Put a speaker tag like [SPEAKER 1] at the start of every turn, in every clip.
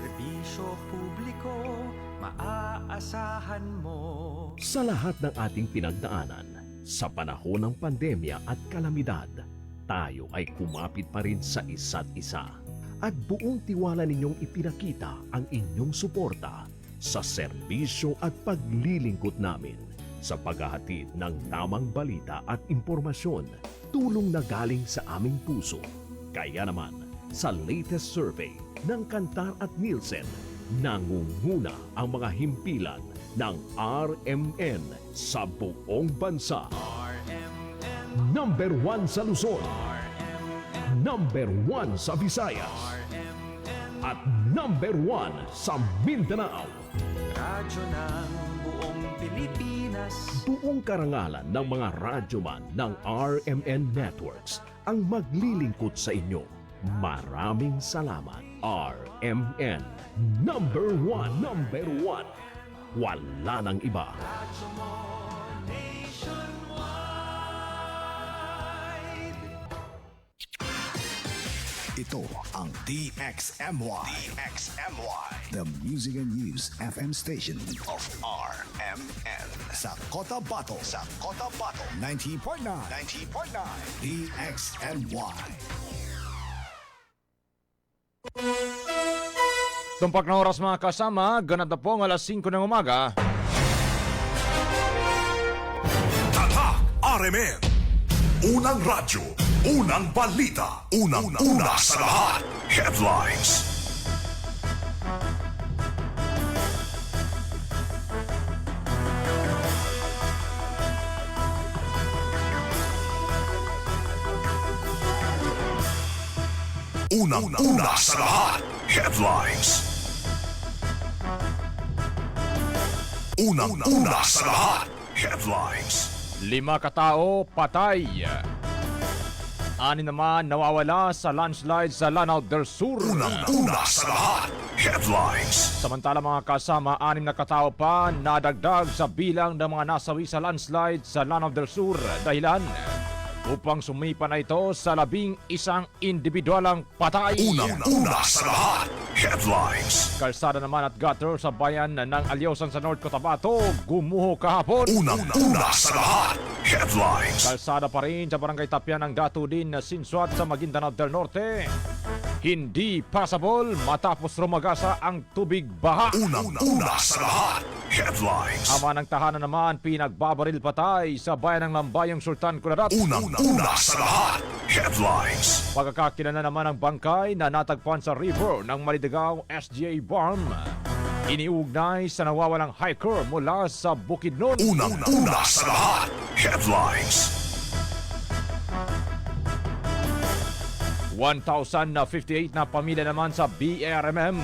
[SPEAKER 1] Serbisyo publiko, maaasahan mo.
[SPEAKER 2] Sa lahat ng ating pinagdaanan, sa panahon ng pandemya at kalamidad, tayo ay kumapit pa rin sa isa't isa. At buong tiwala ninyong ipinakita ang inyong suporta sa serbisyo at paglilingkod namin sa paghahatid ng tamang balita at impormasyon, tulong na galing sa aming puso. Kaya naman, sa latest survey ng Kantar at Nielsen, nangunguna ang mga himpilan ng RMN sa buong bansa.
[SPEAKER 1] RMN,
[SPEAKER 2] Number 1 sa Luzon,
[SPEAKER 1] RMN,
[SPEAKER 2] number 1 sa Visayas,
[SPEAKER 1] RMN,
[SPEAKER 2] at number 1 sa Mindanao.
[SPEAKER 1] radyo ng buong Pilipinas.
[SPEAKER 2] Buong karangalan ng mga radyoman ng RMN Networks ang maglilingkod sa inyo. Maraming salamat, RMN. Number 1, number 1. Wala nang iba.
[SPEAKER 1] Radyo mo nationwide.
[SPEAKER 3] Ito ang DXMY. The Music and News FM station of RMN. Sa Cotabato. 90.9. DXMY.
[SPEAKER 4] Tumpak na oras mga kasama, ganad na po ang alas 5 ng umaga.
[SPEAKER 5] Tatak RMN. Unang radyo, unang balita, unang-una sa lahat. Headlines. Unang-una sa lahat. Headlines. Unang-una sa lahat. Headlines.
[SPEAKER 4] 5 katao patay. 6 naman nawawala sa landslide sa Lanao del Sur.
[SPEAKER 5] Unang-una sa lahat. Headlines.
[SPEAKER 4] Samantala mga kasama, 6 na katao pa nadagdag sa bilang ng mga nasawi sa landslide sa Lanao del Sur. Dahilan upang sumipa na ito sa 11 individualang patay.
[SPEAKER 5] Unang-una sa lahat. Headlines.
[SPEAKER 4] Kalsada naman at gutter sa bayan ng Alyosan sa North Cotabato gumuho kahapon.
[SPEAKER 5] Unang-una sa lahat. Headlines.
[SPEAKER 4] Kalsada pa rin sa barangay Tapian ng Gato din na Sinsuat sa Maguindanao del Norte. Hindi passable matapos rumagasa ang tubig baha.
[SPEAKER 5] Unang-una sa lahat. Headlines.
[SPEAKER 4] Ama ng tahanan naman pinagbabaril patay sa bayan ng Lambayong Sultan Kudarat.
[SPEAKER 5] Unang-una sa lahat. Headlines.
[SPEAKER 4] Pagkakilala naman ang bangkay na natagpuan sa river ng Malidagaw SGA Farm. Iniugnay sa nawawalang hiker mula sa Bukidnon.
[SPEAKER 5] Unang-una sa lahat. Headlines.
[SPEAKER 4] 1,058 na pamilya naman sa BRMM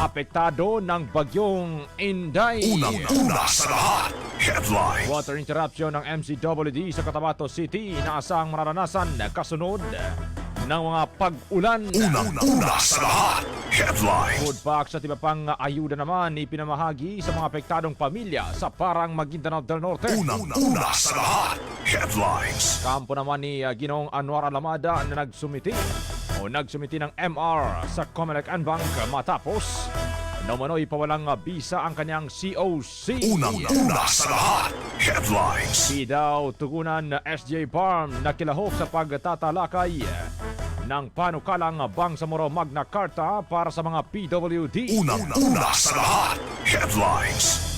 [SPEAKER 4] apektado ng bagyong Inday.
[SPEAKER 5] Unang-una sa lahat. Headlines.
[SPEAKER 4] Water interruption ng MCWD sa Cotabato City na asang mararanasan kasunod ng mga pag-ulan.
[SPEAKER 5] Unang-una sa lahat. Headlines.
[SPEAKER 4] Food packs at iba pang ayuda naman ipinamahagi sa mga apektadong pamilya sa Parang Maguindanao del Norte.
[SPEAKER 5] Unang-una sa lahat. Headlines.
[SPEAKER 4] Kampo naman ni Ginoong Anwar Alamada na nagsumiti ng MR sa Comelec Anbank matapos Naumano'y pawalang bisa ang kanyang COC.
[SPEAKER 5] Unang-una sa lahat. Headlines.
[SPEAKER 4] Di daw tugunan na SJ Farm na kilahok sa pagtatalakay ng panukalang Bangsamoro Magna Carta para sa mga PWD.
[SPEAKER 5] Unang-una sa lahat. Headlines.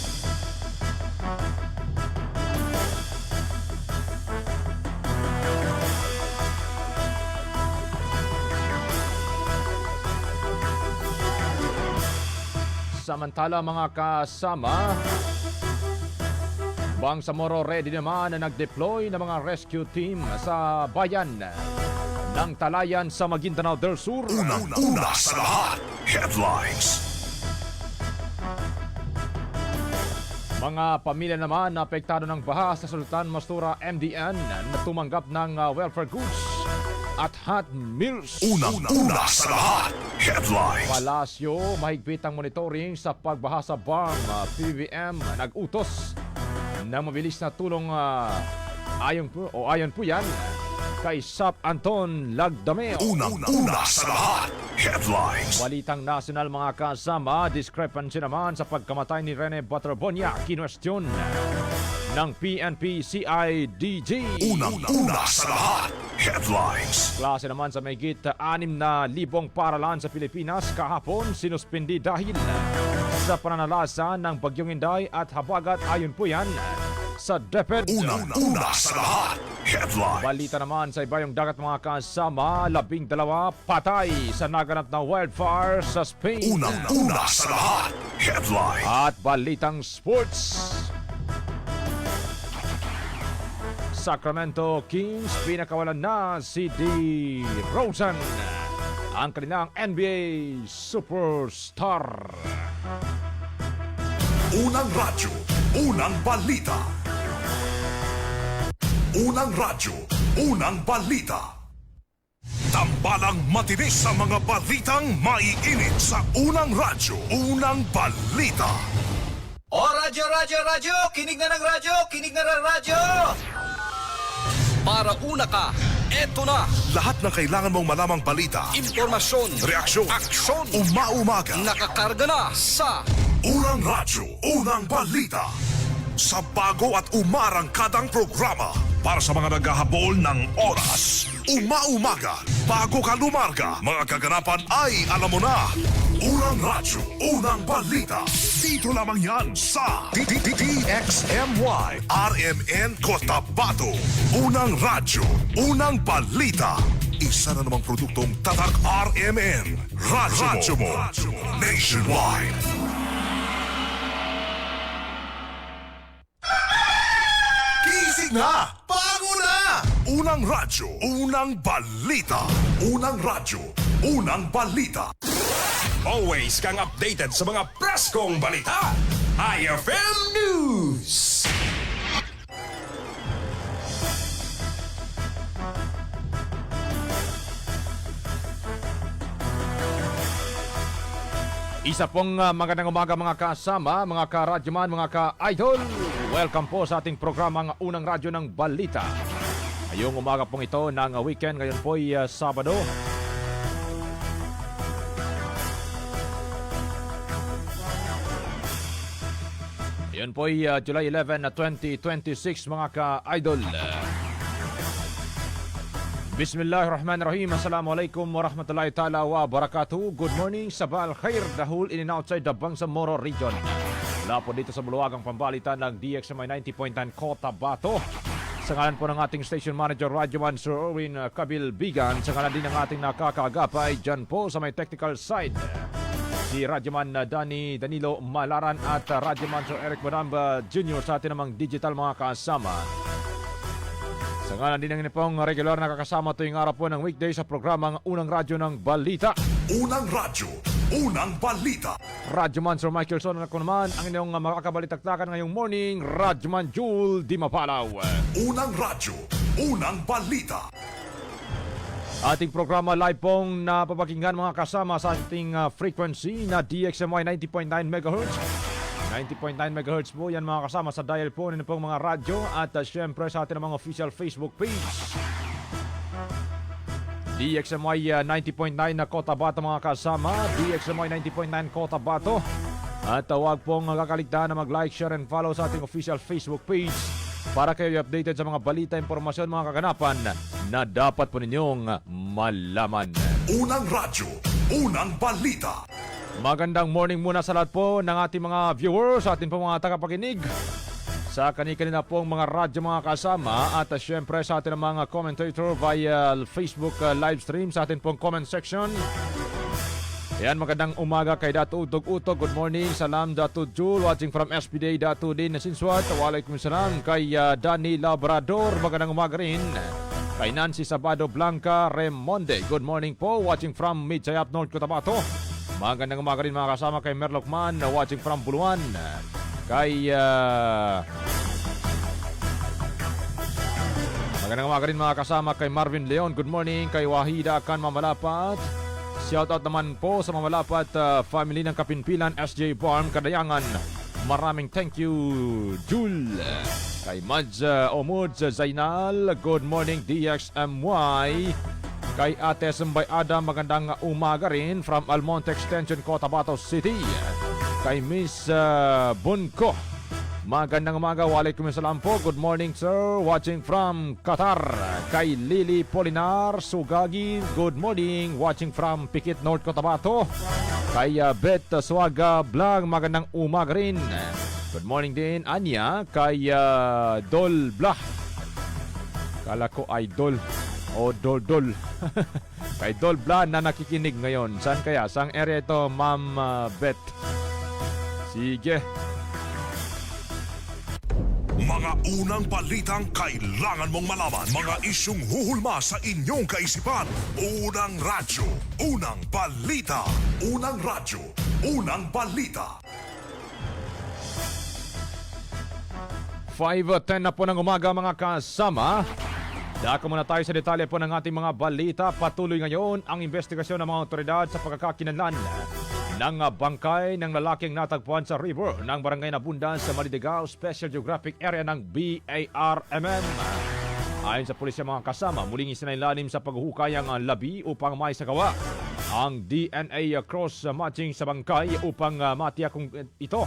[SPEAKER 4] Samantala mga kasama, Bangsamoro ready naman na nag-deploy ng mga rescue team sa bayan ng Talayan sa Maguindanao del Sur.
[SPEAKER 5] Unang-una sa lahat. Headlines.
[SPEAKER 4] Mga pamilya naman na apektado ng baha sa Sultan Mastura MDN na tumanggap ng welfare goods at hot meals.
[SPEAKER 5] Unang-una sa lahat. Headlines.
[SPEAKER 4] Palasyo, mahigpit ang monitoring sa pagbaha sa BARM. PBBM nag-utos na mabilis na tulong ayon po yan kay Sap Anton Lagdameo.
[SPEAKER 5] Unang-una sa lahat. Headlines.
[SPEAKER 4] Balitang nasional mga kasama, discrepancy naman sa pagkamatay ni Rene Baterbonia, kinwestiyon ng PNP CIDG.
[SPEAKER 5] Unang-una sa lahat. Headlines.
[SPEAKER 4] Klase naman sa mahigit 6,000 paralan sa Pilipinas kahapon sinuspindi dahil sa pananalasa ng Bagyong Inday at habagat, ayon po yan sa DepEd.
[SPEAKER 5] Unang-una sa lahat. Headlines.
[SPEAKER 4] Balita naman sa ibayong dagat mga kasama, 12 patay sa naganap na wildfire sa Spain.
[SPEAKER 5] Unang-una sa lahat. Headlines.
[SPEAKER 4] At balitang sports. Sacramento Kings pinakawalan na si DeRozan, ang kanilang NBA superstar.
[SPEAKER 5] Unang radyo, unang balita. Unang radyo, unang balita. Tambalang matinis sa mga balitang maiinit sa unang radyo, unang balita.
[SPEAKER 6] O radyo! Kinig na ng radyo! Kinig na ng radyo! Para una ka, eto na!
[SPEAKER 5] Lahat ng kailangan mong malamang balita,
[SPEAKER 6] Impormasyon,
[SPEAKER 5] reaksyon,
[SPEAKER 6] aksyon,
[SPEAKER 5] umaumaga.
[SPEAKER 6] nakakarga na sa
[SPEAKER 5] Unang radyo, unang balita. Sa bago at umarangkadang programa para sa mga naghahabol ng oras. Umaumaga, bago ka lumarga, mga kaganapan ay alam mo na. Unang radyo, unang balita. Dito lamang yan sa DXMY RMN Cotabato. Unang radyo, unang balita. Isa na namang produktong Tatak RMN. Radyo mo. Nationwide. Gising na! Bago na! Unang radyo, unang balita. Unang radyo, unang balita.
[SPEAKER 7] Always kang updated sa mga preskong balita. IFM News!
[SPEAKER 4] Isa pong magandang umaga mga kasama, mga karadyoman, mga ka-idol. Welcome po sa ating programang Unang Radyo ng Balita. Ngayong umaga pong ito ng weekend, ngayon po ay Sabado. Ngayon po ay July 11, 2026 mga ka-idol. Bismillahirrahmanirrahim. Assalamualaikum warahmatullahi ta'ala wa barakatuh. Good morning, sabah al-khair, dahul in and outside the Bangsamoro region. Mula po dito sa Buluwagang Pambalita ng DXMI 90.9 Cotabato. Sa ngalan po ng ating station manager, Radyoman Sir Erwin Kabilbigan. Sa ngalan din ng ating nakakaagapay dyan po sa may technical side, si Radyoman Danilo Malaran at Radyoman Sir Eric Madamba Jr. sa ating namang digital mga kasama. Sa ngalan din ng pong regular na kakasama tuwing araw po ng weekday sa programang Unang Radyo ng Balita.
[SPEAKER 5] Unang radyo, unang balita.
[SPEAKER 4] Radyoman Sir Michael Son, ako naman ang inyong makakabalitaktakan ngayong morning, Radyoman Jule Di Mapalaw.
[SPEAKER 5] Unang radyo, unang balita.
[SPEAKER 4] Ating programa live pong napapakinggan mga kasama sa ating frequency na DXMY 90.9 MHz. 90.9 MHz po yan mga kasama sa dial po nito pong mga radyo at syempre sa ating mga official Facebook page. DXMY 90.9 na Cotabato mga kasama, DXMY 90.9 Cotabato. At huwag pong kakaligtaan na mag-like, share and follow sa ating official Facebook page para kayo updated sa mga balita, impormasyon, mga kaganapan na dapat po ninyong malaman.
[SPEAKER 5] Unang radyo, unang balita.
[SPEAKER 4] Magandang morning muna sa lahat po ng ating mga viewers, ating po mga tagapakinig sa kani-kanina pong mga radyo mga kasama at syempre sa ating mga commentator via Facebook live stream sa ating pong comment section. Yan, magandang umaga kay Dato Utog-Utog. Good morning. Salam Dato Jul. Watching from SPD Dato Din Nasinswat. Waalaikumsalam kay Danny Labrador. Magandang umaga rin kay Nancy Sabado Blanca Remonde. Good morning po. Watching from Midsayap, North Cotabato. Magandang umaga rin mga kasama kay Merlokman, watching from Buluan. Kay magandang umaga rin mga kasama kay Marvin Leon. Good morning kay Wahida Kan Mamalapat. Shout out naman po sa Mamalapat family ng Kapinpilan, SJ Farm, Kadayangan. Maraming thank you, Jul. Kay Mads Omuds Zainal. Good morning DXMY. Kay Ate Sambay Adam, magandang umaga rin from Almonte Extension, Cotabato City. Kay Miss Bunko, magandang umaga, waalaikumsalam po. Good morning sir, watching from Qatar. Kay Lily Polinar Sugagi, good morning, watching from Pikit, North Cotabato. Kay Beth Suaga Blang, magandang umaga rin. Good morning din Anya. Kay Dol Blah, kala ko ay Dol o Dol. Kay Dol Blah na nakikinig ngayon. Saan kaya? Saang area ito, Ma'am Beth? Sige.
[SPEAKER 5] Mga unang balitang kailangan mong malaman. Mga isyung huhulma sa inyong kaisipan. Unang radyo, unang balita. Unang radyo, unang balita.
[SPEAKER 4] 5:10 na po ng umaga mga kasama. Dako muna tayo sa detalye po ng ating mga balita. Patuloy ngayon ang investigasyon ng mga otoridad sa pagkakakinanlan ng bangkay ng lalaking natagpuan sa river ng barangay Nabundan sa Malidigao Special Geographic Area ng BARMM. Ayon sa pulisya mga kasama, muling isinailalim sa paghuhukay ang labi upang maisagawa ang DNA cross-matching sa bangkay upang matiyak kung ito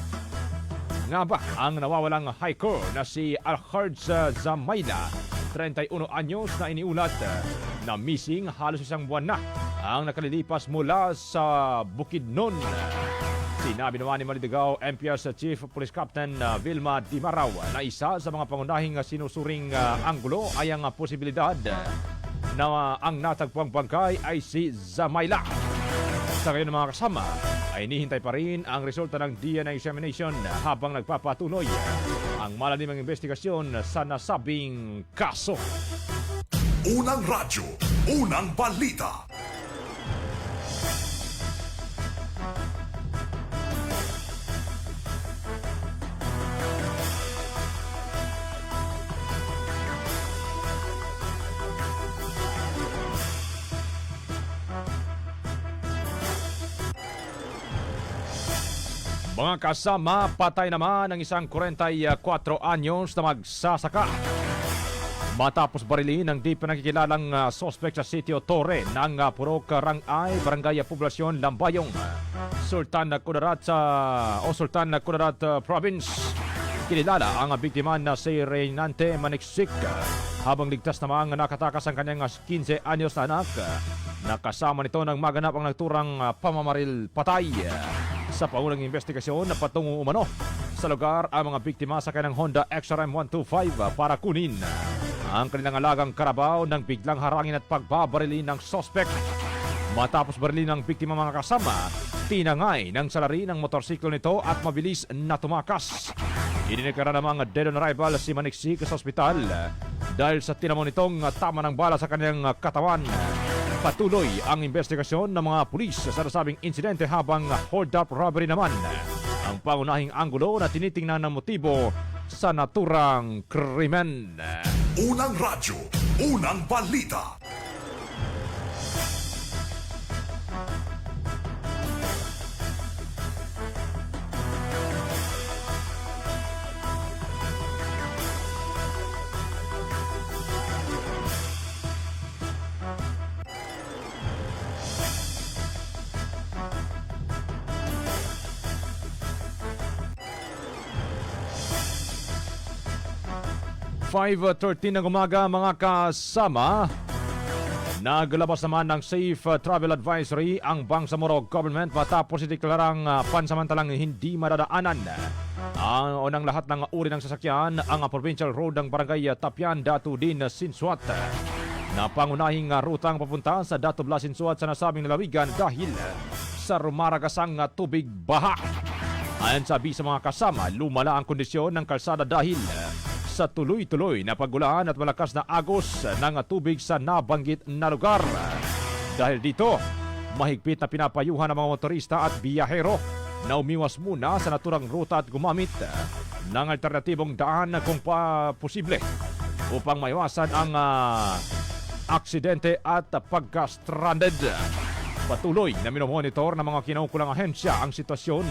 [SPEAKER 4] nga ba ang nawawalang hiker na si Alhards Zamayla, 31 anyos, na iniulat na missing halos isang buwan na ang nakalilipas mula sa Bukidnon. Sinabi naman ni Malidigao MPS Chief Police Captain Vilma Dimaraw na isa sa mga pangunahing sinusuring anggulo ay ang posibilidad na ang natagpuang bangkay ay si Zamayla. Sa ngayon mga kasama, ay inihintay pa rin ang resulta ng DNA examination habang nagpapatuloy ang malalimang investigasyon sa nasabing kaso.
[SPEAKER 5] Unang radyo, unang balita.
[SPEAKER 4] Mga kasama, patay naman ang isang 44 anyos na magsasaka matapos barilin ng di pinakikilalang sospek sa sitio Torre ng Purok Rangay, Barangay Poblasyon, Lambayong, Sultan Kudarat Province. Kinilala ang biktima na si Reynante Maniksik habang ligtas namang nakatakas ang kanyang 15 anyos na anak. Nakasama nito ng maganap ang nagturang pamamaril patay. Sa paunang investigasyon na patungo umano sa lugar ang mga biktima sa kanyang Honda XRM125 para kunin ang kanilang alagang karabaw ng biglang harangin at pagbabarilin ng sospek. Matapos barilin ng biktima mga kasama, tinangay ng salari ng motorsiklo nito at mabilis na tumakas. Ininekara namang dead on arrival si Maniksik sa ospital dahil sa tinamo nitong tama ng bala sa kanyang katawan. Patuloy ang investigasyon ng mga pulis sa nasabing insidente habang hold-up robbery naman ang pangunahing anggulo na tinitingnan ng motibo sa naturang krimen.
[SPEAKER 5] Unang radyo, unang balita.
[SPEAKER 4] .13 ng umaga mga kasama. Naglabas naman ng safe travel advisory ang Bangsamoro government matapos ideklarang pansamantalang hindi madadaanan ang unang lahat ng uri ng sasakyan ang provincial road ng barangay Tapian, Datu din Sinsuat na pangunahing rutang papunta sa Datu Blas Sinsuat sa nasabing lalawigan dahil sa rumaragasang tubig baha. Ayon sa sa mga kasama, lumala ang kondisyon ng kalsada dahil sa tuloy-tuloy na pagulan at malakas na agos ng tubig sa nabanggit na lugar. Dahil dito, mahigpit na pinapayuhan ng mga motorista at biyahero na umiwas muna sa naturang ruta at gumamit ng alternatibong daan kung posible upang maiwasan ang aksidente at pagka-stranded. Patuloy na minomonitor ng mga kinukulang ahensya ang sitwasyon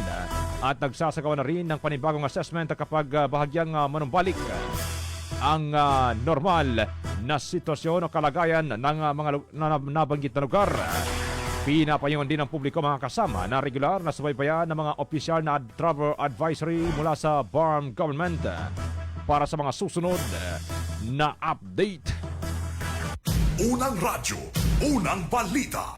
[SPEAKER 4] at nagsasagawa na rin ng panibagong assessment kapag bahagyang manumbalik ang normal na sitwasyon o kalagayan ng nabanggit na lugar. Pinapayungan din ng publiko mga kasama na regular na subaybayan ng mga opisyal na travel advisory mula sa BARM government para sa mga susunod na update.
[SPEAKER 5] Unang radyo, unang balita.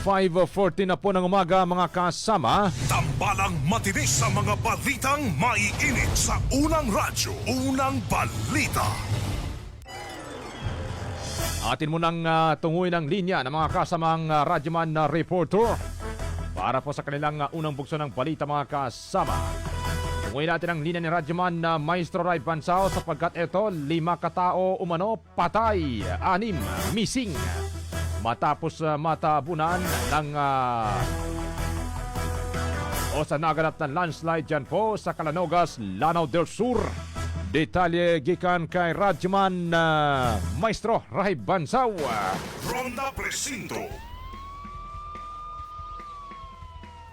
[SPEAKER 4] 5:40 na po ng umaga mga kasama.
[SPEAKER 5] Tambalang matinis sa mga balitang maiinit sa unang radyo, unang balita.
[SPEAKER 4] Atin munang tunguin ang linya ng mga kasamang radyoman na reporter para po sa kanilang unang bugso ng balita mga kasama. Tunguin natin ang linya ni radyoman na Maestro Ray Bansao sapagkat ito 5 katao umano patay, 6 missing matapos matabunan ng o sa naganap na landslide dyan po sa Calanogas, Lanao del Sur. Detalye gikan kay radyoman Maestro Ray Bansao.
[SPEAKER 5] Ronda Presinto.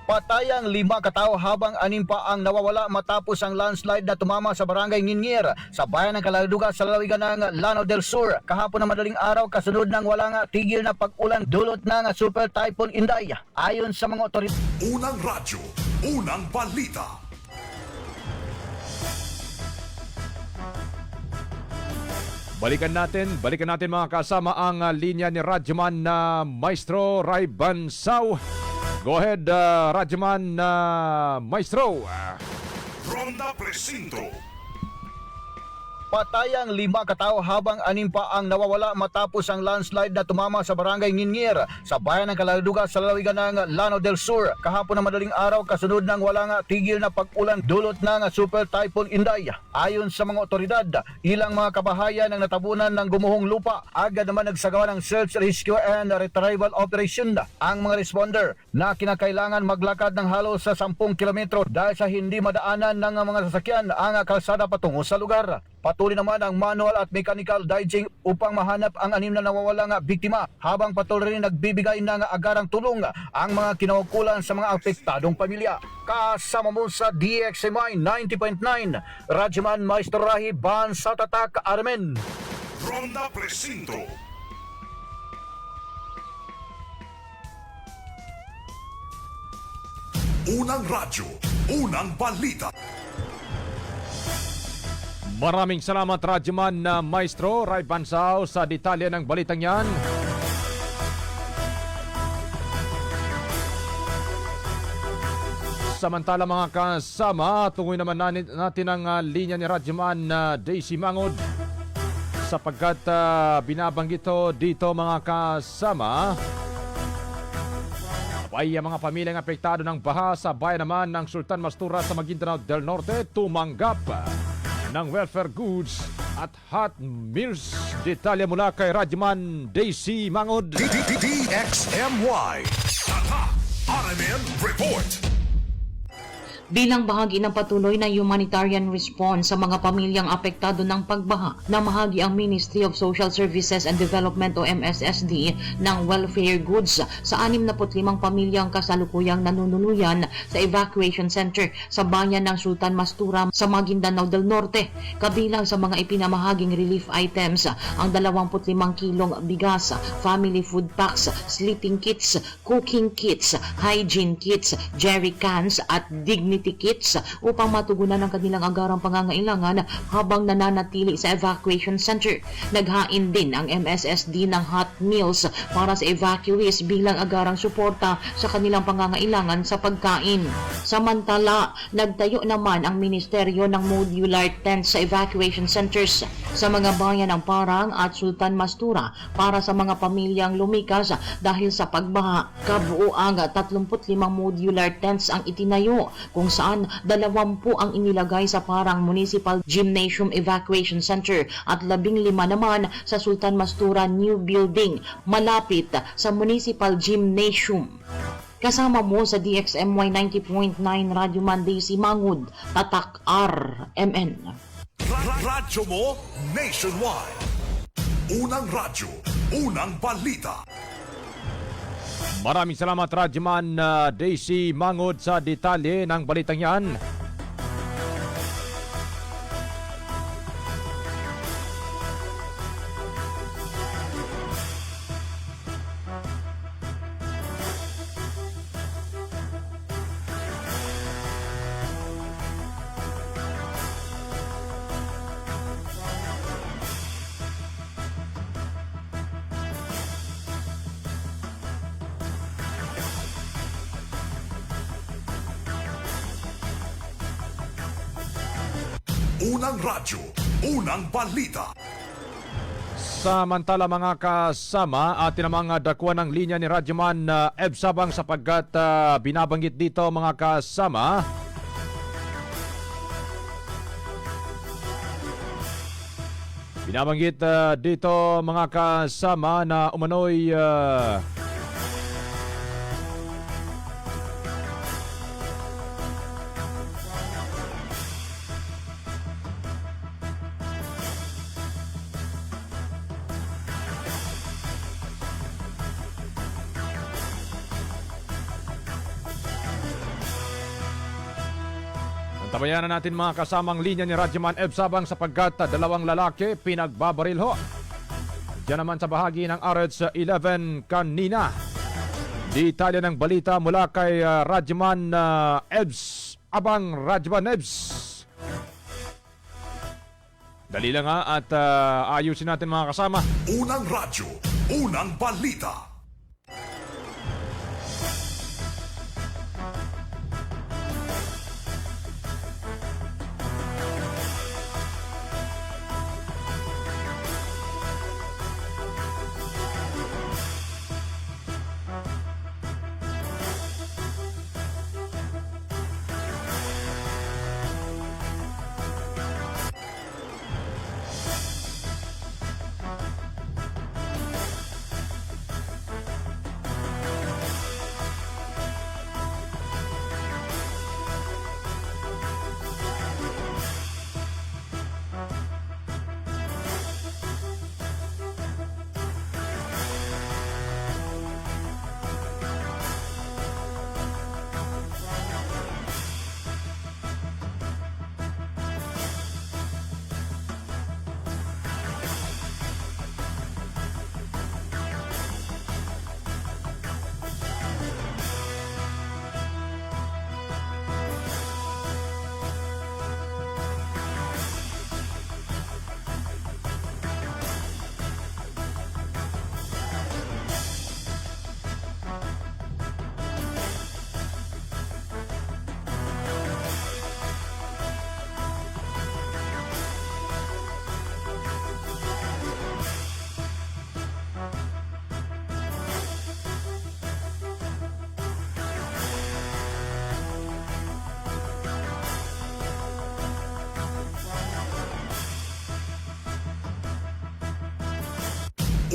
[SPEAKER 8] Patay ang 5 katao habang 6 pa ang nawawala matapos ang landslide na tumama sa barangay Nginngir sa bayan ng Caladuga sa lalawigan ng Lanao del Sur. Kahapon na madaling araw kasunod ng walang tigil na pag-ulan dulot ng Super Typhoon Inday. Ayon sa mga otoridad,
[SPEAKER 5] Unang radyo, unang balita.
[SPEAKER 4] Balikan natin mga kasama ang linya ni radyoman na Maestro Ray Bansao. Go ahead, radyoman Maestro.
[SPEAKER 5] Ronda Presinto.
[SPEAKER 8] patay ang 5 katao habang 6 pa ang nawawala matapos ang landslide na tumama sa barangay Nginngir sa bayan ng Caladuga sa lalawigan ng Lanao del Sur. Kahapon na madaling araw kasunod ng walang tigil na pag-ulan dulot ng Super Typhoon Inday. Ayon sa mga otoridad, ilang mga kabahayan ang natabunan ng gumuhong lupa. Agad naman nagsagawa ng search, rescue and retrieval operation ang mga responder na kinakailangan maglakad ng halos sa 10 kilometro dahil sa hindi madaanan ng mga sasakyan ang kalsada patungo sa lugar. Patuloy naman ang manual at mechanical dredging upang mahanap ang 6 na nawawalang biktima habang patuloy rin nagbibigay ng agarang tulong ang mga kinaukulan sa mga apektadong pamilya. Kasama mo sa DXMI 90.9, Radyoman Maestro Ray Bansao Tatak Armen.
[SPEAKER 5] Ronda Presinto. Unang radyo, unang balita.
[SPEAKER 4] Maraming salamat radyoman na Maestro Ray Bansao sa detalye ng balitang yan. Samantala mga kasama, tungoy naman natin ang linya ni radyoman Daisy Mangod sapagkat binabanggit dito mga kasama ay ang mga pamilyang apektado ng baha sa bayan naman ng Sultan Mastura sa Maguindanao del Norte tumanggap ng welfare goods at hot meals. Detalye mula kay radyoman Daisy Mangod.
[SPEAKER 5] DXMY Tata RMN Report.
[SPEAKER 9] Bilang bahagi ng patuloy na humanitarian response sa mga pamilyang apektado ng pagbaha, namahagi ang Ministry of Social Services and Development o MSSD ng welfare goods sa 65 pamilyang kasalukuyang nanunuluyan sa evacuation center sa bayan ng Sultan Mastura sa Maguindanao del Norte. Kabilang sa mga ipinamahaging relief items ang 25 kilong bigas, family food packs, sleeping kits, cooking kits, hygiene kits, jerry cans at dignity kits upang matugunan ang kanilang agarang pangangailangan habang nananatili sa evacuation center. Naghain din ang MSSD ng hot meals para sa evacuees bilang agarang suporta sa kanilang pangangailangan sa pagkain. Samantala, nagtayo naman ang ministeryo ng modular tents sa evacuation centers sa mga bayan ng Parang at Sultan Mastura para sa mga pamilyang lumikas dahil sa pagbaha. Kabuuang 35 modular tents ang itinayo kung saan 20 ang inilagay sa Parang Municipal Gymnasium Evacuation Center at 15 naman sa Sultan Mastura New Building malapit sa Municipal Gymnasium. Kasama mo sa DXMY 90.9 Radyoman Daisy Mangod, Tatak RMN.
[SPEAKER 5] Radyo mo nationwide. Unang radyo, unang balita.
[SPEAKER 4] Maraming salamat radyoman Daisy Mangod sa detalye ng balitang yan.
[SPEAKER 5] Unang radyo, unang balita.
[SPEAKER 4] Samantala mga kasama, atin namang dakuan ng linya ni Radyoman Eb Sabang sapagkat binabanggit dito mga kasama. Binabanggit dito mga kasama na umano'y tabayanan natin mga kasamang linya ni Radyoman Eb Sabang sapagkat dalawang lalaki pinagbabaril ho. Diyan naman sa bahagi ng RH11 kanina. Detalye ng balita mula kay Radyoman Ebs Abang Radyoman Ebs. Dali lang at ayusin natin mga kasama.
[SPEAKER 5] Unang radyo, unang balita.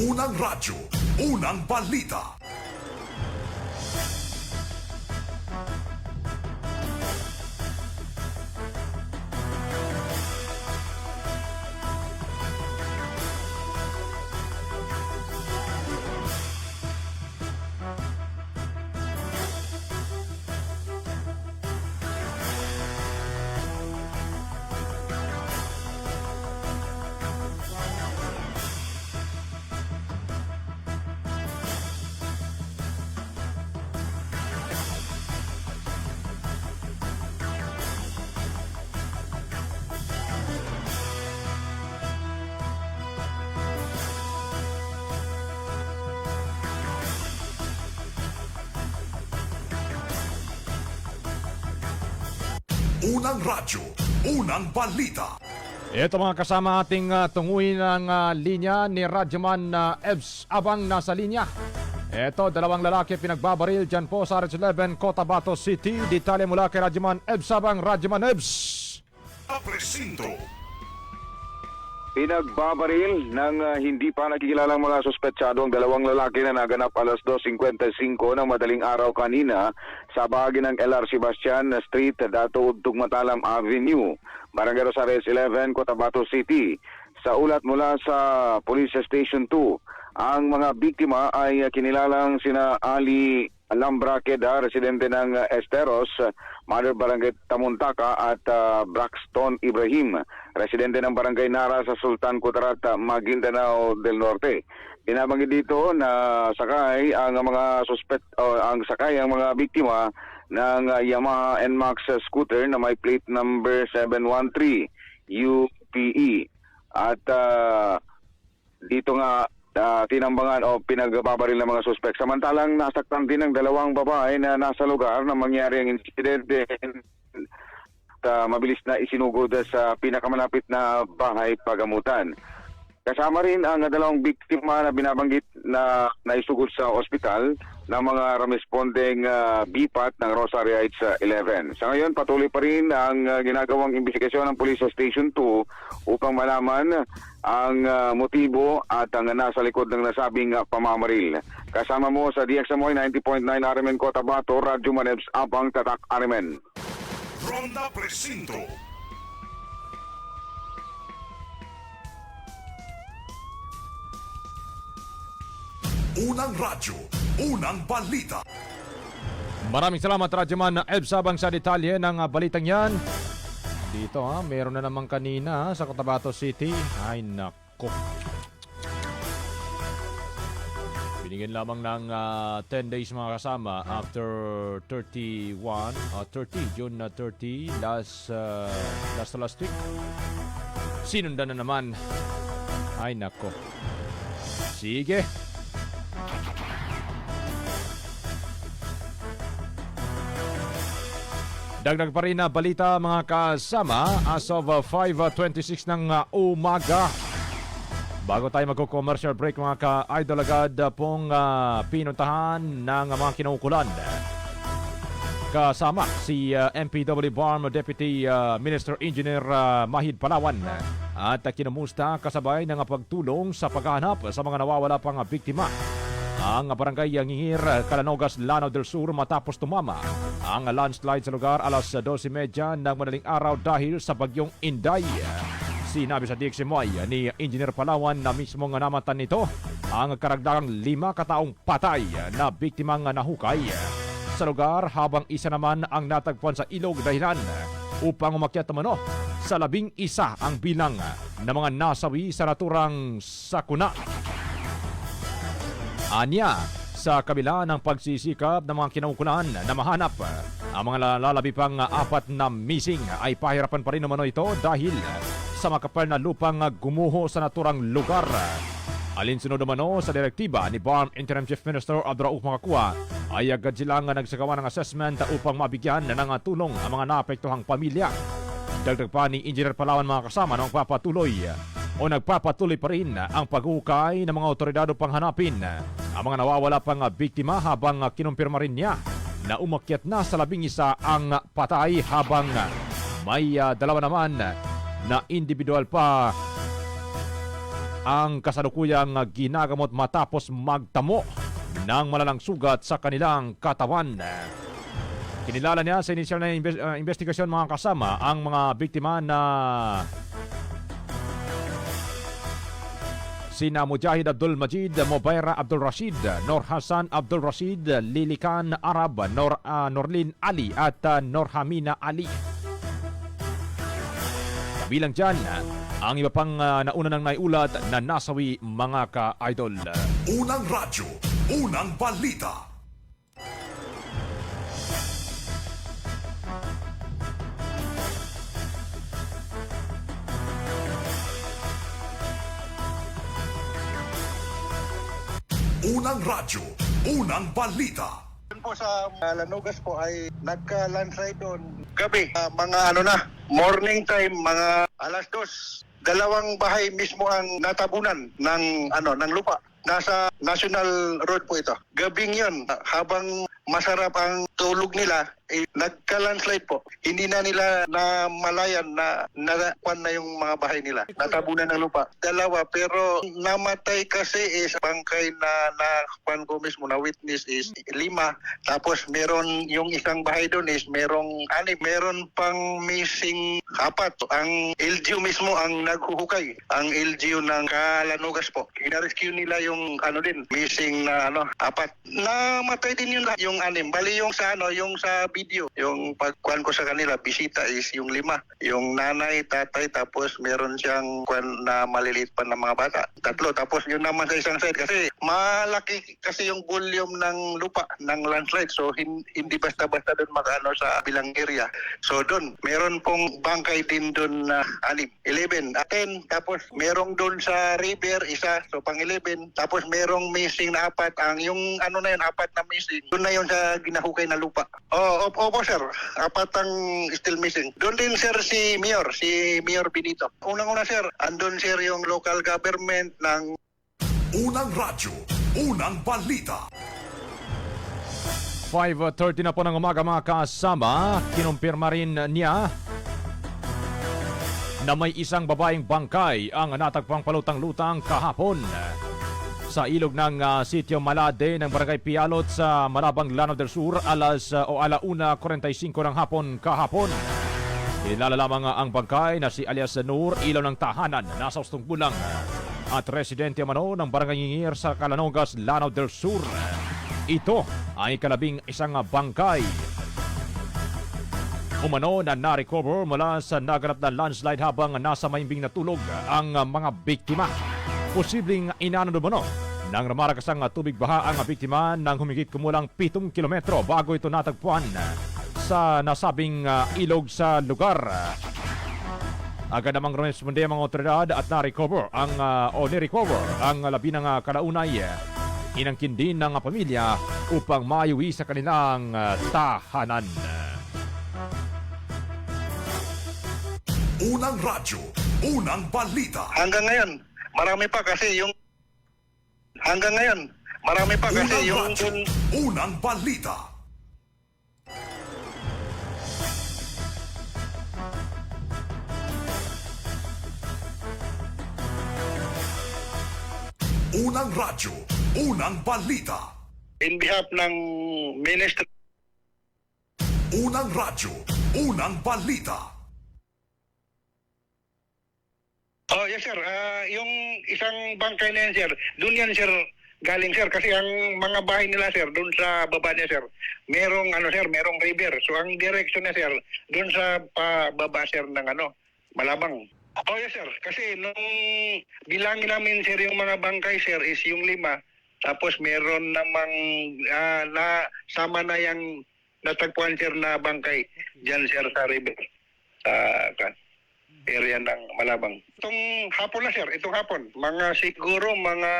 [SPEAKER 5] Unang radyo, unang balita. Unang radyo, unang balita.
[SPEAKER 4] Ito mga kasama ating tunguin ng linya ni Radyoman Ebs Abang nasa linya. Ito, dalawang lalaki pinagbabaril dyan po sa RH11 Cotabato City. Detalye mula kay Radyoman Ebs Abang, Radyoman Ebs.
[SPEAKER 5] Presinto.
[SPEAKER 10] Pinagbabaril ng hindi pa nakikilalang mga suspetsado ang dalawang lalaki na naganap alas 2:55 ng madaling araw kanina sa bahagi ng LR Sebastian Street, Dato Tugmatalam Avenue, Barangay Rosario 11, Cotabato City. Sa ulat mula sa Police Station 2, ang mga biktima ay kinilalang sina Ali Alhambra Queda, residente ng Esteros, Mother Barangay Tamuntaka, at Braxton Ibrahim, residente ng Barangay Nara sa Sultan Kudarat, Maguindanao del Norte. Binabanggit dito na sakay ang mga ang mga biktima ng Yamaha NMAX scooter na may plate number 713 UPE. At dito nga tinambangan o pinagbabaril ng mga suspek. Samantalang nasaktan din ng dalawang babae na nasa lugar na mangyari ang insidente. mabilis na isinugod sa pinakamalapit na bahay pagamutan. Kasama rin ang dalawang biktima na binabanggit na naisugod sa ospital ng mga responding BPAT ng Rosario Heights 11. Sa ngayon, patuloy pa rin ang ginagawang investigasyon ng Police Station 2 upang malaman ang motibo at ang nasa likod ng nasabing pamamaril. Kasama mo sa DXMY 90.9 RMN Cotabato, Radyo Manebs, Abang Tatak RMN.
[SPEAKER 5] Ronda Presinto. Unang radyo, unang balita.
[SPEAKER 4] Maraming salamat Radyoman Eb Sabang sa detalye ng balitang yan. Dito meron na naman kanina sa Cotabato City. Ay nako. Binigyan lamang ng 10 days mga kasama after 30 June 30 last week. Sinundan na naman. Ay nako. Sige. Dagdag pa rin na balita mga kasama as of 5:26 ng umaga. Bago tayo magko-commercial break mga ka-idol, agad pong pinuntahan ng mga kinaukulan. Kasama si MPW BARM Deputy Minister Engineer Mahid Palawan at kinumusta kasabay ng pagtulong sa paghahanap sa mga nawawala pang biktima. Ang barangay Ngingir, Calanogas, Lanao del Sur matapos tumama ang landslide sa lugar alas 12:30 ng madaling araw dahil sa bagyong Inday. Sinabi sa DXMY ni Engineer Palawan na mismong namatan nito ang karagdagang 5 kataong patay na biktimang nahukay sa lugar habang isa naman ang natagpuan sa ilog dahilan upang umakyat umano sa 11 ang bilang ng mga nasawi sa naturang sakuna. Anya, sa kabila ng pagsisikap ng mga kinaukulan na mahanap ang mga lalabi pang 4 na missing ay pahirapan pa rin naman ito dahil sa makapal na lupang gumuho sa naturang lugar. Alinsunod naman sa direktiba ni BARM Interim Chief Minister Abdrauf Makakua ay agad silang nagsagawa ng assessment upang mabigyan ng tulong ang mga naapektuhang pamilya. Dagdag pa ni Engineer Palawan mga kasama na nagpapatuloy pa rin ang pag-ukay ng mga otoridad upang hanapin ang mga nawawala pang biktima habang kinumpirma rin niya na umakyat na sa 11 ang patay habang may 2 naman na individual pa ang kasalukuyang ginagamot matapos magtamo ng malalang sugat sa kanilang katawan. Kinilala niya sa inisyal na investigasyon mga kasama ang mga biktima na sina Mujahid Abdul Majid, Mobaira Abdul Rashid, Nor Hassan Abdul Rashid, Lilikan Arab, Norlin Ali at Norhamina Ali. Kabilang dyan, ang iba pang nauna nang naiulat na nasawi mga ka-idol.
[SPEAKER 5] Unang radyo, unang balita. Unang radyo, unang balita.
[SPEAKER 8] Po sa Lanogas po ay nagka-landslide doon gabi. Morning time, mga alas 2. 2 bahay mismo ang natabunan ng lupa. Nasa National Road po ito. Gabing yun, habang masarap ang tulog nila, nagka-landslide po. Hindi na nila na malayan na nakakuan na yung mga bahay nila. Natabunan ng lupa. 2, pero namatay kasi is bangkay na kuan ko mismo na witness is 5. Tapos meron yung isang bahay doon is merong 6. Meron pang missing 4. Ang LGU mismo ang naghuhukay. Ang LGU ng Calanogas po. Ina-rescue nila yung missing na 4. Namatay din yung 6. Bali yung sa video, yung pagkuhan ko sa kanila, bisita is yung 5. Yung nanay, tatay, tapos meron siyang kuhan na maliliit pa na mga bata. 3. Tapos yun naman sa isang side kasi malaki kasi yung volume ng lupa ng landslide, so hindi basta-basta doon mag-ano sa bilang area. So doon meron pong bangkay din doon na 11, 10, tapos merong doon sa river isa, so pang 11, tapos merong missing na 4, ang yung ano na yun, 4 na missing, doon na yun sa ginahukay na lupa. Opo sir, 4 ang still missing. Doon din sir si Mayor Benito. Unang-una sir, andun sir yung local government ng
[SPEAKER 5] Unang radyo, unang balita.
[SPEAKER 4] 5:30 na po ng umaga mga kasama. Kinumpirma rin niya na may isang babaeng bangkay ang natagpang palutang-lutang kahapon sa ilog ng Sitio Malade ng Barangay Pialot sa Malabang, Lanao del Sur alauna 45 ng hapon kahapon. Kilala lamang ang bangkay na si alias Nur Ilaw ng Tahanan, nasa ustong gulang at residente mano ng Barangay Ngingir sa Calanogas, Lanao del Sur. Ito ay ika-11 bangkay umano na na-recover mula sa naganap na landslide habang nasa maimbing na tulog ang mga biktima. Posibleng inano umano nang ramaragasang tubig baha ang biktima ng humigit kumulang 7 kilometro bago ito natagpuan sa nasabing ilog sa lugar. Agad namang responde ang mga otoridad at ni-recover ang labi ng kalaunay. Inangkin din ng pamilya upang maiuwi sa kanilang tahanan.
[SPEAKER 5] Unang radyo, unang balita.
[SPEAKER 8] hanggang ngayon, marami pa kasi yung
[SPEAKER 5] Unang radyo, unang balita. Unang radyo, unang balita.
[SPEAKER 8] in behalf ng Ministry.
[SPEAKER 5] Unang radyo, unang balita.
[SPEAKER 8] Oh, yes sir. Yung isang bangkay na yan sir, doon yan sir galing sir kasi ang mga bahay nila sir doon sa baba niya sir. Merong merong river. So ang direction niya sir doon sa baba sir ng Malabang. Oh yes sir, kasi nung bilangin namin sir yung mga bangkay sir is yung 5. Tapos meron namang sama na yung natagpuan sir na bangkay diyan sir sa river. Sa area ng Malabang. Itong hapon na sir, mga siguro mga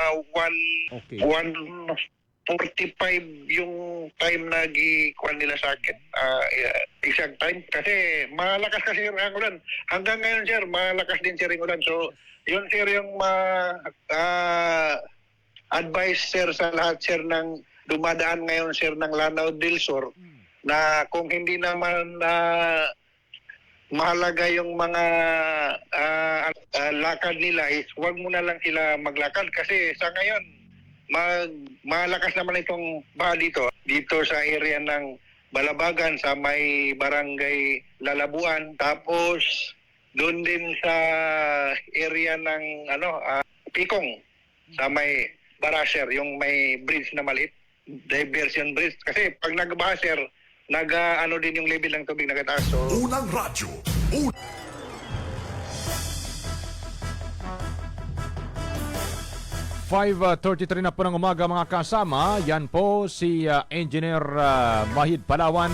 [SPEAKER 8] 1:45 yung time na gikuan nila sa akin. Exact time. Kasi malakas kasi ang ulan. Hanggang ngayon sir, malakas din sir yung ulan. So, yun sir yung advice sir sa lahat sir ng dumadaan ngayon sir ng Lanao del Sur na kung hindi naman mahalaga yung mga lakad nila is huwag mo na lang sila maglakad kasi sa ngayon malakas naman itong baha dito sa area ng Balabagan sa may barangay Lalabuan, tapos doon din sa area ng Pikong sa may Barasher, yung may bridge na maliit, diversion bridge kasi pag nagbaha sir din yung level ng tubig nagataas. So
[SPEAKER 5] Unang radyo,
[SPEAKER 4] 5:33 na po ng umaga mga kasama. Yan po si Engineer Mahid Palawan.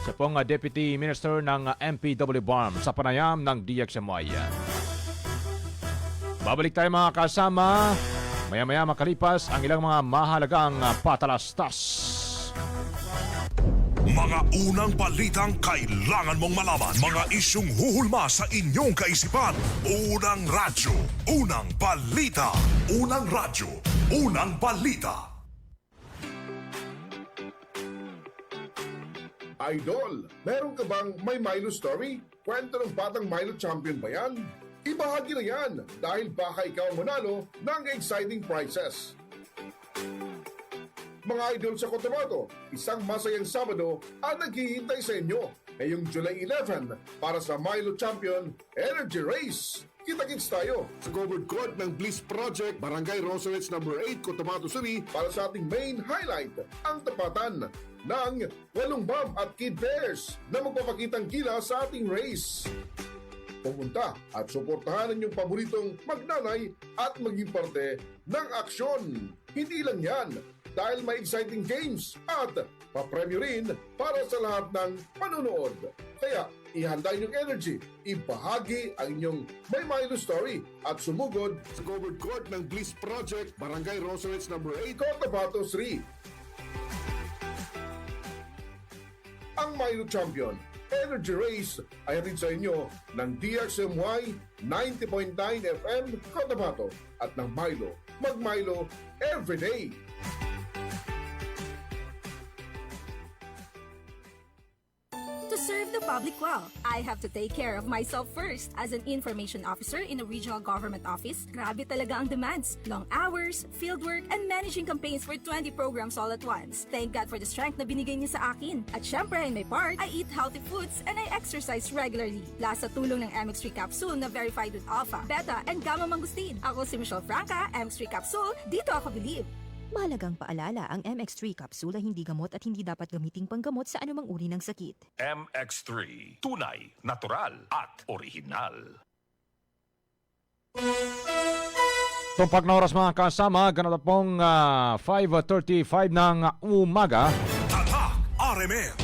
[SPEAKER 4] Siya pong Deputy Minister ng MPW BARM sa panayam ng DXMY. Babalik tayo mga kasama. Maya-maya makalipas ang ilang mga mahalagang patalastas.
[SPEAKER 5] mga unang balitang kailangan mong malaman. Mga isyung huhulma sa inyong kaisipan. Unang radyo, unang balita. Unang radyo, unang balita.
[SPEAKER 11] Idol, meron ka bang may Milo story? Kwento ng batang Milo champion ba yan? Ibahagi na yan dahil baka ikaw manalo ng exciting prizes. Mga idol sa Cotabato, isang masayang Sabado ang naghihintay sa inyo ngayong July 11 para sa Milo Champion Energy Race. Kita-kits tayo sa covered court ng Bliss Project, Barangay Rosaries No. 8, Cotabato City para sa ating main highlight, ang tapatan ng Walong Bomb at Kid Bears na magpapakitang gila sa ating race. Pumunta at suportahan ang inyong paboritong magnanay at maging parte ng aksyon. Hindi lang yan, dahil may exciting games at papremyo rin para sa lahat ng panunood. Kaya ihanda inyong energy, ibahagi ang inyong May Milo story at sumugod sa covered court ng Bliss Project, Barangay Rosarets No. 8, Cotabato 3. Ang Milo Champion Energy Race ay hatid sa inyo ng DXMY 90.9 FM Cotabato at ng Milo. Mag-Milo everyday!
[SPEAKER 12] To serve the public well, I have to take care of myself first. As an information officer in a regional government office, grabe talaga ang demands. Long hours, fieldwork, and managing campaigns for 20 programs all at once. Thank God for the strength na binigay niya sa akin. At syempre, in my part, I eat healthy foods and I exercise regularly. Plus, sa tulong ng MX3 capsule na verified with alpha, beta, and gamma mangustin. Ako si Michelle Franca, MX3 capsule, dito ako believe.
[SPEAKER 13] Mahalagang paalala, ang MX3 capsule ay hindi gamot at hindi dapat gamiting panggamot sa anumang uri ng sakit.
[SPEAKER 5] MX3, tunay, natural at original.
[SPEAKER 4] Tumpak na oras mga kasama, ganito pong 5:35 ng umaga.
[SPEAKER 5] Tatak RMN.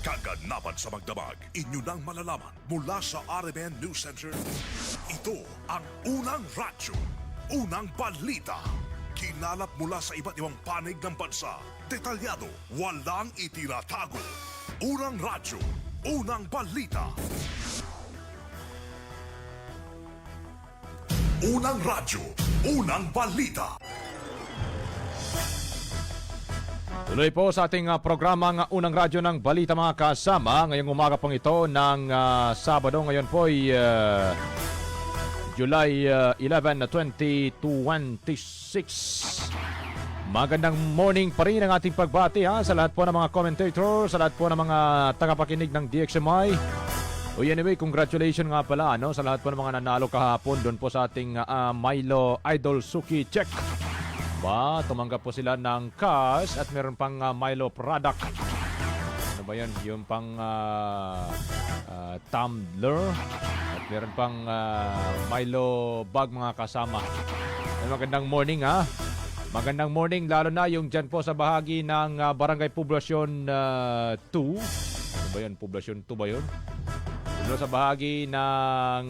[SPEAKER 5] Kaganapan sa magdamag, inyo nang malalaman mula sa RMN News Center. Ito ang unang radyo, unang balita. Kinalap mula sa iba't ibang panig ng bansa. Detalyado, walang itinatago. Unang radyo, unang balita. Unang radyo, unang balita.
[SPEAKER 4] Tuloy po sa ating programang Unang Radyo ng Balita mga kasama. Ngayong umaga pong ito ng Sabado. Ngayon po ay July 11, 2026. Magandang morning pa rin ang ating pagbati sa lahat po ng mga commentator, sa lahat po ng mga tagapakinig ng DXMI. Anyway, congratulations nga pala sa lahat po ng mga nanalo kahapon doon po sa ating Milo Idol Suki Check. Tumanggap po sila ng cash at meron pang Milo product. Ano ba yun? Yung pang tumbler. At meron pang Milo bag mga kasama. Magandang morning Magandang morning lalo na yung dyan po sa bahagi ng Barangay Poblasyon 2. Ano ba yun? Poblasyon 2 ba yun? Dito sa bahagi ng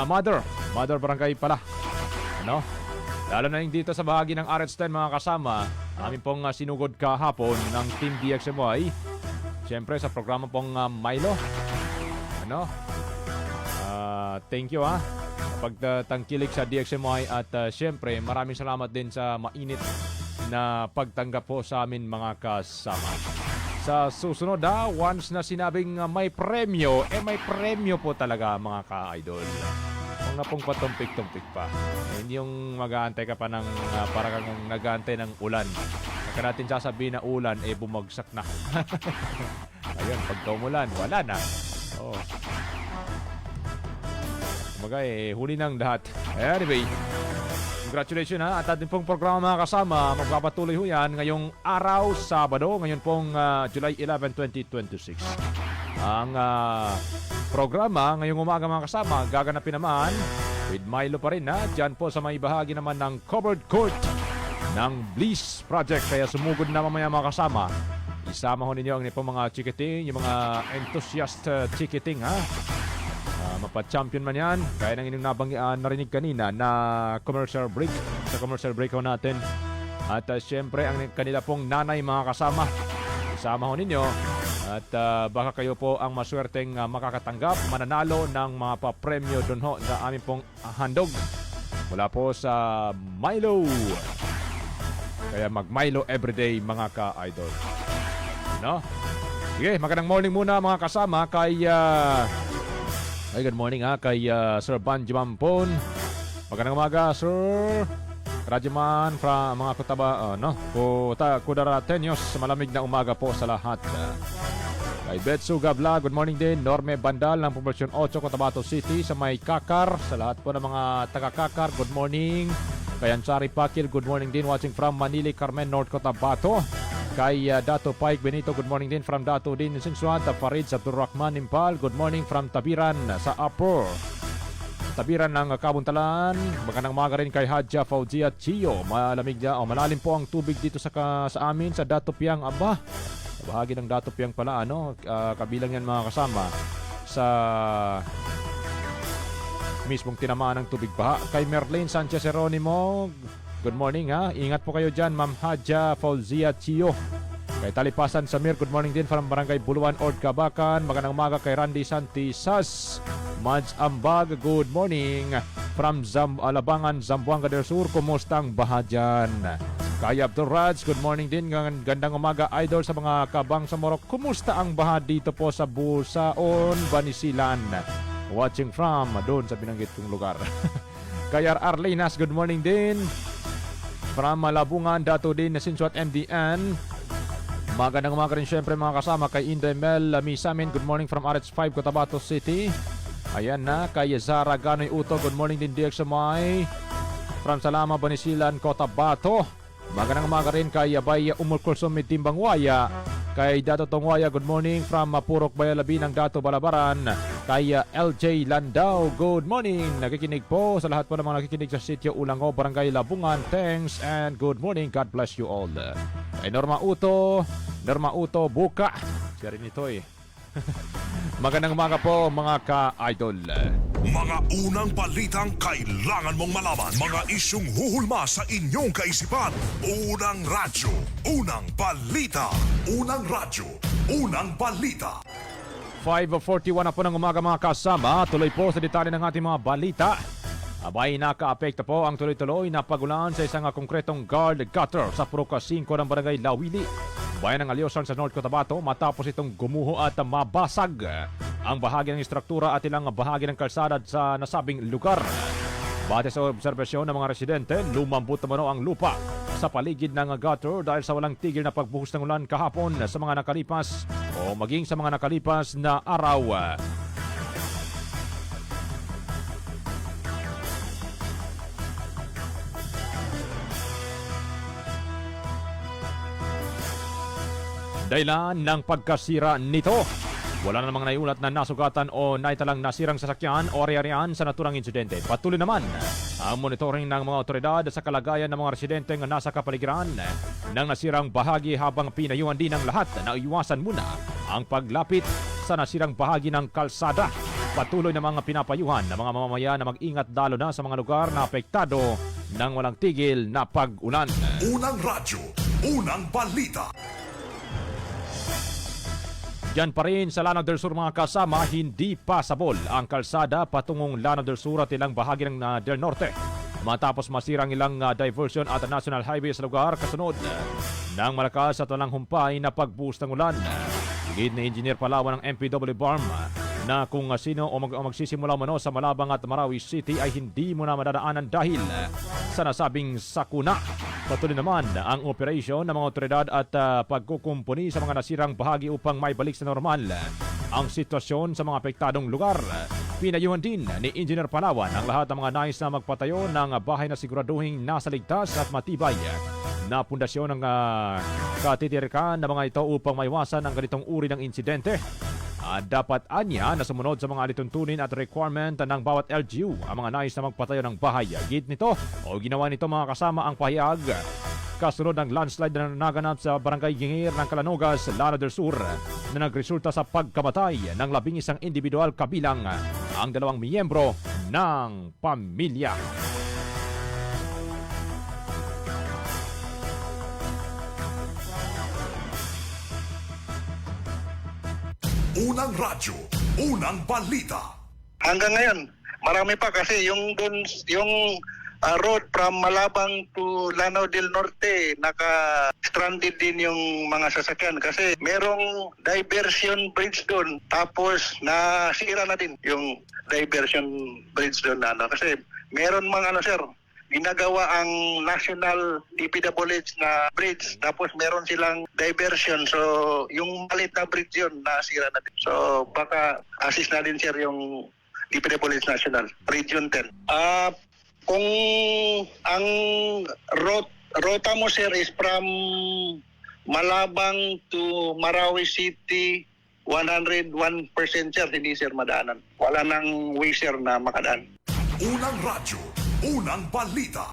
[SPEAKER 4] Mother Barangay pala. Ano? Lalo na yung dito sa bahagi ng RH10 mga kasama. Amin pong sinugod kahapon ng Team DXMY. Siyempre sa programa pong Milo. Thank you pagtangkilik sa DXMY at siyempre maraming salamat din sa mainit na pagtanggap po sa amin mga kasama. Sa susunod once na sinabing may premyo, may premyo po talaga mga ka-idol. Huwag na pong patumpik-tumpik pa. Hindi yung mag-aantay ka pa ng parang nag-aantay ng ulan. Saka natin sasabihin na ulan, bumagsak na. Ayun, pag umulan, wala na. Kumbaga huli ng lahat. Anyway, congratulations at ating pong programa mga kasama. Magpapatuloy ho yan ngayong araw, Sabado. Ngayon pong July 11, 2026. Ang programa ngayong umaga mga kasama, gaganapin naman with Milo pa rin Diyan po sa may bahagi naman ng covered court ng Bliss Project. Kaya sumugod na mamaya mga kasama. Isama ho ninyo ang mga ticketing, yung mga enthusiast ticketing mapa-champion man yan. Kaya nang inyong narinig kanina na commercial break. Sa commercial break ho natin. At siyempre ang kanila pong nanay mga kasama. Isama ho ninyo. At baka kayo po ang maswerteng makakatanggap, mananalo ng mga papremyo doon ho sa aming pong handog. Mula po sa Milo. Kaya mag-Milo everyday mga ka-idol. Sige, magandang morning muna mga kasama kay good morning kay Sir Banji Mampon. Magandang umaga, Sir Rajaman from mga Kudaratenyos. Malamig na umaga po sa lahat. Kay Betsu Gabla, good morning din. Norme Bandal ng Poblasyon 8, Cotabato City sa may Kakar. Sa lahat po ng mga taga-Kakar, good morning. Kay Ansari Pakil, good morning din. Watching from Manili, Carmen, North Cotabato. Kay Dato Pike Benito, good morning din from Dato din Sinsuat. Farid Abdurrahman Impal, good morning from Tabiran sa Apo. Tabiran ng Kabuntalan. Magandang umaga rin kay Hadja Fauzia Chio. Malamig o malalim po ang tubig dito sa amin sa Dato Piang. Aba, bahagi ng Dato Piang pala, ano? Kabilang yan mga kasama sa mismong tinamaan ng tubig baha. Kay Merlin Sanchez Jeronimo, good morning ha. Ingat po kayo dyan, Ma'am Hadja Fauzia Chio. Kay Talipasan Samir, good morning din from Barangay Buluan, Ord Kabakan. Magandang umaga kay Randy Santisas. Mads Ambag, good morning from Alabangan, Zamboanga del Sur. Kumusta ang baha dyan? Kay Abdul Raj, good morning din. Gandang umaga, idol sa mga kabang sa Morok. Kumusta ang baha dito po sa Busaon, Banisilan? Watching from doon sa binanggit kong lugar. Kay Arlenas, good morning din from Malabungan, Dato din na Sinsuat MDN. Magandang umaga rin syempre mga kasama kay Inday Mel Misamin, good morning from RH5 Cotabato City. Ayan na, kay Zara Ganoy Uto, good morning din DXMI from Salama, Banisilan, Cotabato. Magandang umaga rin kay Abay Umulkulsum Timbang Waya. Kay Dato Tongwaya, good morning from Purok Bayalabi ng Dato Balabaran. Kay LJ Landau, good morning. Nakikinig po sa lahat po ng mga nakikinig sa sitio Ulango, Barangay Labungan. Thanks and good morning. God bless you all. Kay Norma Uto Buka. Siya rin ito eh. Magandang umaga po mga ka-idol.
[SPEAKER 5] Mga unang balitang kailangan mong malaman. Mga isyong huhulma sa inyong kaisipan. Unang radyo, unang balita. Unang radyo, unang balita.
[SPEAKER 4] 5:41 na po ng umaga mga kasama. Tuloy po sa detalye ng ating mga balita. Abay, naka-apekto po ang tuloy-tuloy na pagulan sa isang konkretong guard gutter sa Purok 5 ng Barangay Lawili, bayan ng Alyosan sa North Cotabato, matapos itong gumuho at mabasag ang bahagi ng istruktura at ilang bahagi ng kalsada sa nasabing lugar. Base sa obserbasyon ng mga residente, lumambot naman ang lupa sa paligid ng gutter dahil sa walang tigil na pagbuhos ng ulan kahapon sa mga nakalipas o maging sa mga nakalipas na araw. Dahilan ng pagkasira nito, wala na namang naiulat na nasugatan o naitalang nasirang sasakyan o ari-arian sa naturang insidente. Patuloy naman ang monitoring ng mga otoridad sa kalagayan ng mga residente na nasa kapaligiran ng nasirang bahagi habang pinayuhan din ng lahat na iwasan muna ang paglapit sa nasirang bahagi ng kalsada. Patuloy na mga pinapayuhan ng mga mamamayan na mag-ingat lalo na sa mga lugar na apektado ng walang tigil na pag-ulan.
[SPEAKER 5] Unang radyo, unang balita.
[SPEAKER 4] Diyan pa rin sa Lanao del Sur mga kasama, hindi pasabol ang kalsada patungong Lanao del Sur at ilang bahagi ng Del Norte. Matapos masirang ilang diversion at National Highway sa lugar kasunod ng malakas at walang humpay na pagbuhos ng ulan. Gid ni Engineer Palawan ng MPW BARM na kung sino o magsisimula mano sa Malabang at Marawi City ay hindi mo na madadaanan dahil sa nasabing sakuna. Patuloy naman ang operasyon ng mga otoridad at pagkukumpuni sa mga nasirang bahagi upang maibalik sa normal ang sitwasyon sa mga apektadong lugar. Pinayuhan din ni Engineer Palawan ang lahat ng mga nais na magpatayo ng bahay na siguraduhing nasa ligtas at matibay na pundasyon ng katitirikan ng mga ito upang maiwasan ang ganitong uri ng insidente. Dapat anya na sumunod sa mga alituntunin at requirement ng bawat LGU ang mga nais na magpatayo ng bahay. Gid nito o ginawa nito mga kasama ang pahayag kasunod ng landslide na naganap sa Barangay Gingir ng Calanogas, Lanao del Sur na nagresulta sa pagkamatay ng 11 individual kabilang ang 2 miyembro ng pamilya.
[SPEAKER 5] Unang radyo, unang balita.
[SPEAKER 14] Hanggang ngayon, marami pa kasi yung road from Malabang to Lanao del Norte, naka-stranded din yung mga sasakyan kasi merong diversion bridge doon. Tapos nasira na din yung diversion bridge doon kasi meron mga ginagawa ang National DPWH na bridge, tapos meron silang diversion, so yung malit na bridge yun nasira na din. So baka assist na din sir yung DPWH National Region 10. Kung ang rota mo sir is from Malabang to Marawi City, 101% sir, hindi sir madaanan. Wala nang way sir na makadaan.
[SPEAKER 5] Unang radyo, unang balita.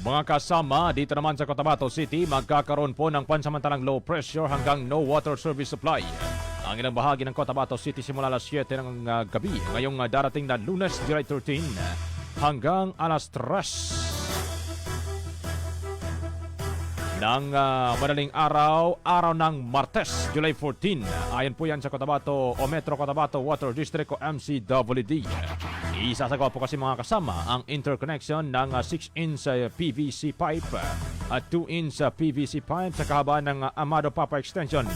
[SPEAKER 4] Mga kasama, dito naman sa Cotabato City, magkakaroon po ng pansamantalang low pressure hanggang no water service supply. Ang ilang bahagi ng Cotabato City simula alas 7 ng gabi ngayong darating na Lunes, July 13 hanggang alas 3 ng madaling araw ng Martes, July 14. Ayon po yan sa Cotabato o Metro Cotabato Water District o MCWD. Isasagawa po kasi mga kasama ang interconnection ng 6-inch PVC pipe at 2-inch PVC pipe sa kahabaan ng Amado Papa Extension.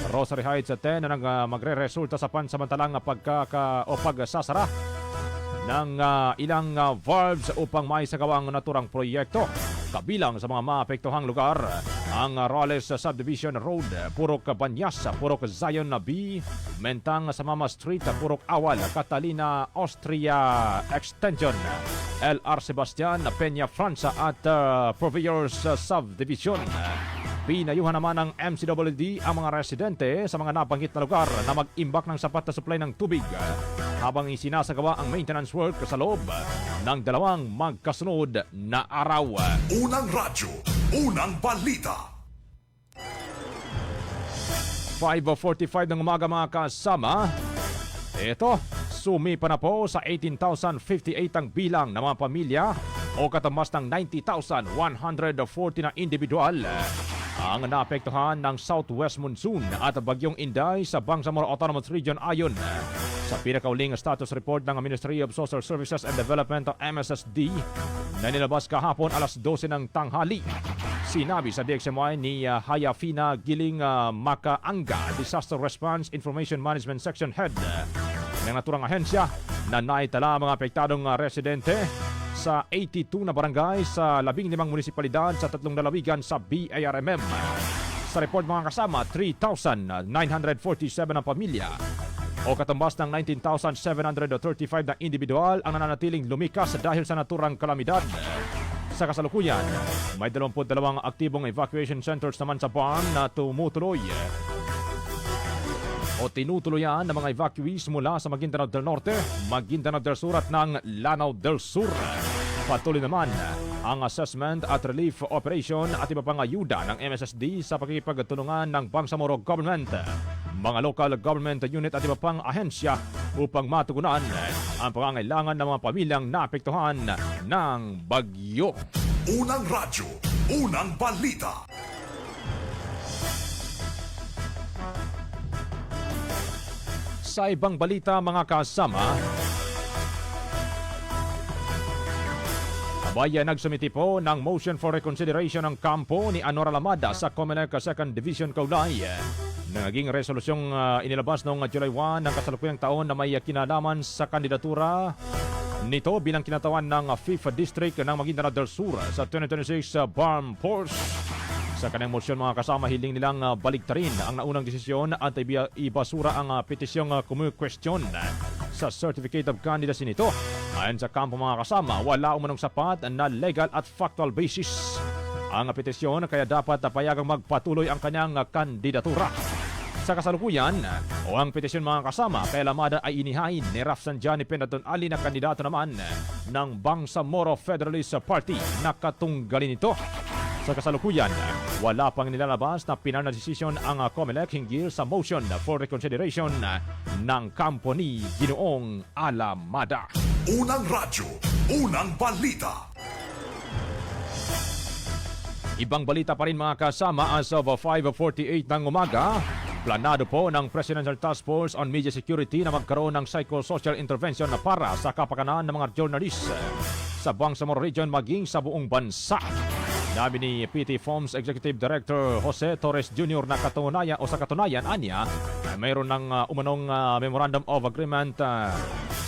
[SPEAKER 4] Rosary Heights 10 na magre-resulta sa pansamantalang pagsasara ng ilang valves upang maisagawa ang naturang proyekto. Kabilang sa mga maapektuhang lugar ang Roles Subdivision Road, Purok Banyas, Purok Zion B, Mentang Samama Street, Purok Awal, Catalina Austria Extension, LR Sebastian, Peña Francia at Proveyors Subdivision. Pinayuhan naman ng MCWD ang mga residente sa mga nabanggit na lugar na mag-imbak ng sapat na supply ng tubig habang isinasagawa ang maintenance work sa loob ng dalawang magkasunod na araw.
[SPEAKER 5] Unang radyo, unang balita.
[SPEAKER 4] 5:45 ng umaga mga kasama. Ito, sumipa na po sa 18,058 ang bilang ng mga pamilya o katambas ng 90,140 na individual ang naapektuhan ng Southwest Monsoon at Bagyong Inday sa Bangsamoro Autonomous Region ayon sa pinakauling status report ng Ministry of Social Services and Development o MSSD na nilabas kahapon alas 12 ng tanghali. Sinabi sa DXMY ni Hayafina Giling Makaanga, Disaster Response Information Management Section Head ng naturang ahensya na naitala mga apektadong residente sa 82 na barangay sa 15 munisipalidad sa 3 lalawigan sa BARMM. Sa report mga kasama, 3,947 na pamilya o katambas ng 19,735 na individual ang nananatiling lumikas dahil sa naturang kalamidad. Sa kasalukuyan, may 22 aktibong evacuation centers naman sa BARM na tumutuloy o tinutuluyan ng mga evacuees mula sa Maguindanao del Norte, Maguindanao del Sur at ng Lanao del Sur. Patuloy naman ang assessment at relief operation at iba pang ayuda ng MSSD sa pakikipagtulungan ng Bangsamoro Government, mga local government unit at iba pang ahensya upang matugunan ang pangangailangan ng mga pamilyang naapektuhan ng bagyo.
[SPEAKER 5] Unang radyo, unang balita.
[SPEAKER 4] Sa ibang balita mga kasama, abay nagsumiti po ng motion for reconsideration ng kampo ni Anora Lamada sa Comelec 2nd Division Kaulay. Naging resolusyong inilabas noong July 1 ng kasalukuyang taon na may kinalaman sa kandidatura nito bilang kinatawan ng 5th District ng Maguindanao del Sur sa 2026 BARM Force. Sa kanyang motion mga kasama, hiling nilang baligtarin ang naunang desisyon at ibasura ang petisyong kumukwestiyon sa Certificate of Candidacy nito. Ayon sa kampo mga kasama, wala umanong sapat na legal at factual basis ang petisyon kaya dapat payagang magpatuloy ang kanyang kandidatura. Sa kasalukuyan, o ang petisyon mga kasama kay Lamada ay inihain ni Rafsanjani Penaton Ali na kandidato naman ng Bangsamoro Federalist Party na katunggalin nito. Sa kasalukuyan, wala pang nilalabas na final na desisyon ang Comelec hinggil sa motion for reconsideration ng kampo ni Ginoong Alamada.
[SPEAKER 5] Unang radyo, unang balita.
[SPEAKER 4] Ibang balita pa rin mga kasama, as of 5:48 ng umaga, planado po ng Presidential Task Force on Media Security na magkaroon ng psychosocial intervention para sa kapakanan ng mga journalists sa Bangsamoro Region maging sa buong bansa. Sabi ni PT Forms Executive Director Jose Torres Jr. na sa katunayan anya ay mayroon ng umanong Memorandum of Agreement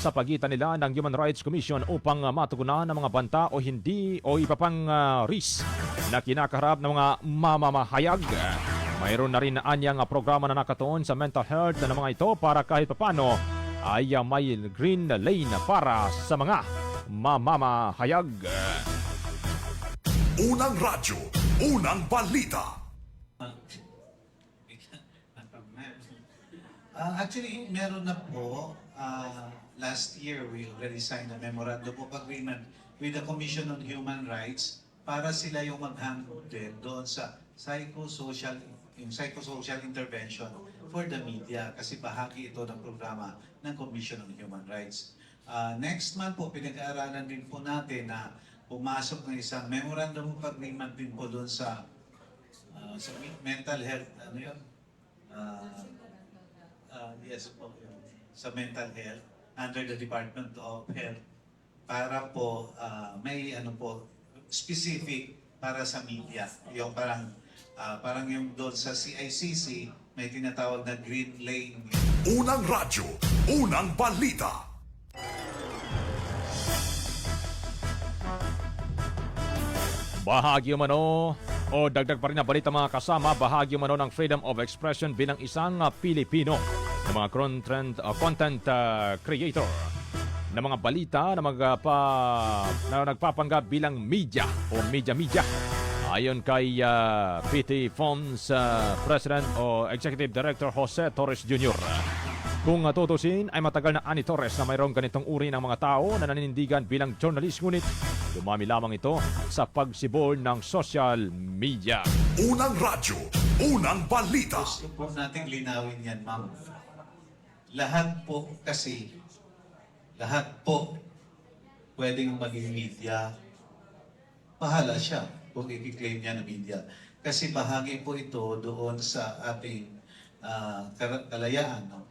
[SPEAKER 4] sa pagitan nila ng Human Rights Commission upang matugunan ng mga banta o hindi o iba pang risk na kinakaharap ng mga mamamahayag. Mayroon na rin anyang programa na nakatuon sa mental health ng mga ito para kahit papano ay may green lane para sa mga mamamahayag.
[SPEAKER 5] Unang radyo, unang balita.
[SPEAKER 15] Actually, meron na po. Last year, we already signed a memorandum of agreement with the Commission on Human Rights para sila yung mag-handle doon sa psychosocial intervention for the media kasi bahagi ito ng programa ng Commission on Human Rights. Next month po, pinag-aaralan din po natin na pumasok ng isang memorandum of agreement din po doon sa mental health. Ano yun? Yes po, sa mental health under the Department of Health para po may ano po specific para sa media. Yung parang yung doon sa CICC may tinatawag na green lane.
[SPEAKER 5] Unang radyo, unang balita.
[SPEAKER 4] Bahagi umano o dagdag pa rin na balita mga kasama, bahagi umano ng freedom of expression bilang isang Pilipino na mga content creator na mga balita na nagpapanggap bilang media o media. Ayon kay PT Fonds President o Executive Director Jose Torres Jr. Kung tutusin ay matagal na ani Torres na mayroong ganitong uri ng mga tao na naninindigan bilang journalist, ngunit dumami lamang ito sa pagsibol ng social media.
[SPEAKER 5] Unang radyo, unang balita.
[SPEAKER 15] Gusto po nating linawin yan, ma'am. Lahat po pwedeng maging media. Bahala siya kung i-claim niya na media. Kasi bahagi po ito doon sa ating kalayaan ng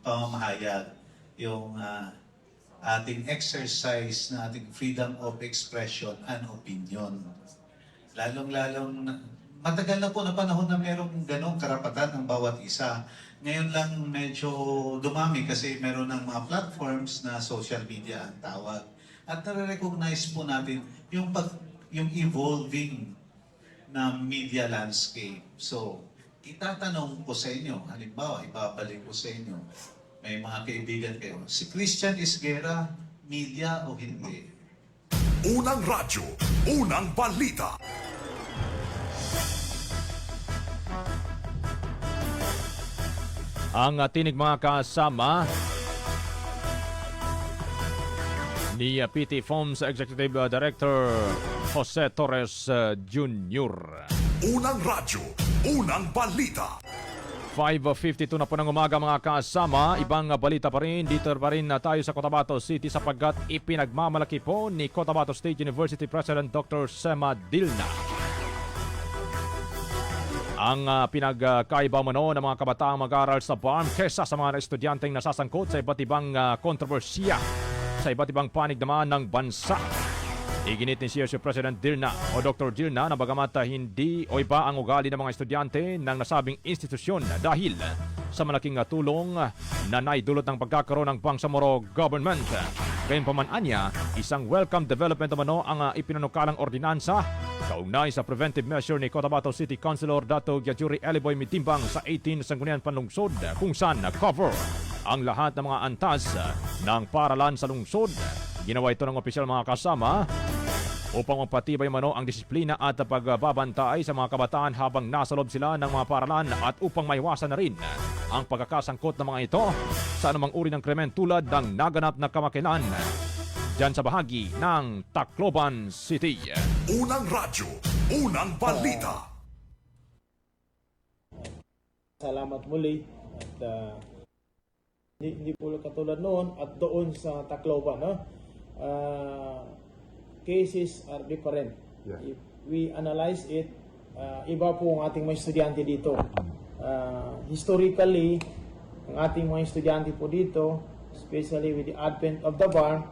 [SPEAKER 15] pamamahayag, yung ating exercise na ating freedom of expression and opinion. Lalong-lalong matagal na po na panahon na merong ganong karapatan ng bawat isa. Ngayon lang medyo dumami kasi meron ng mga platforms na social media ang tawag. At nare-recognize po natin yung evolving na media landscape. So, itatanong ko sa inyo, halimbawa, ibabalik ko sa inyo, may mga kaibigan kayo, si Christian Isguera, media o hindi?
[SPEAKER 5] Unang radyo, unang balita.
[SPEAKER 4] Ang tinig mga kasama ni PT Fonds Executive Director Jose Torres Jr.
[SPEAKER 5] Unang radyo, unang balita.
[SPEAKER 4] 5:52 na po ng umaga mga kasama. Ibang balita pa rin. Dito pa rin tayo sa Cotabato City sapagkat ipinagmamalaki po ni Cotabato State University President Dr. Sema Dilna ang pinagkaiba mo ng mga kabataang mag-aaral sa BARM kesa sa mga estudyanteng nasasangkot sa iba't ibang kontrobersiya sa iba't ibang panig naman ng bansa. Iginit ni CSU President Dilna o Dr. Dilna na bagamat hindi o iba ang ugali ng mga estudyante ng nasabing institusyon dahil sa malaking tulong na naidulot ng pagkakaroon ng Bangsamoro government. Gayunpaman anya, isang welcome development umano ang ipinanukalang ordinansa kaugnay sa preventive measure ni Cotabato City Councilor Dato Giajuri Eliboy Mitimbang sa 18 Sangguniang Panlungsod kung saan cover ang lahat ng mga antas ng paralan sa lungsod. Ginawa ito ng opisyal mga kasama upang mapatibay mano ang disiplina at pagbabantay sa mga kabataan habang nasa loob sila ng mga paralan at upang maiwasan na rin ang pagkakasangkot ng mga ito sa anumang uri ng krimen tulad ng naganap na kamakilan dyan sa bahagi ng Tacloban City.
[SPEAKER 5] Unang radyo, unang balita.
[SPEAKER 16] Salamat muli at hindi po katulad noon at doon sa Tacloban, no? Cases are different. Yeah. If we analyze it, iba po ang ating mga estudyante dito. Historically, ang ating mga estudyante po dito, especially with the advent of the BARM,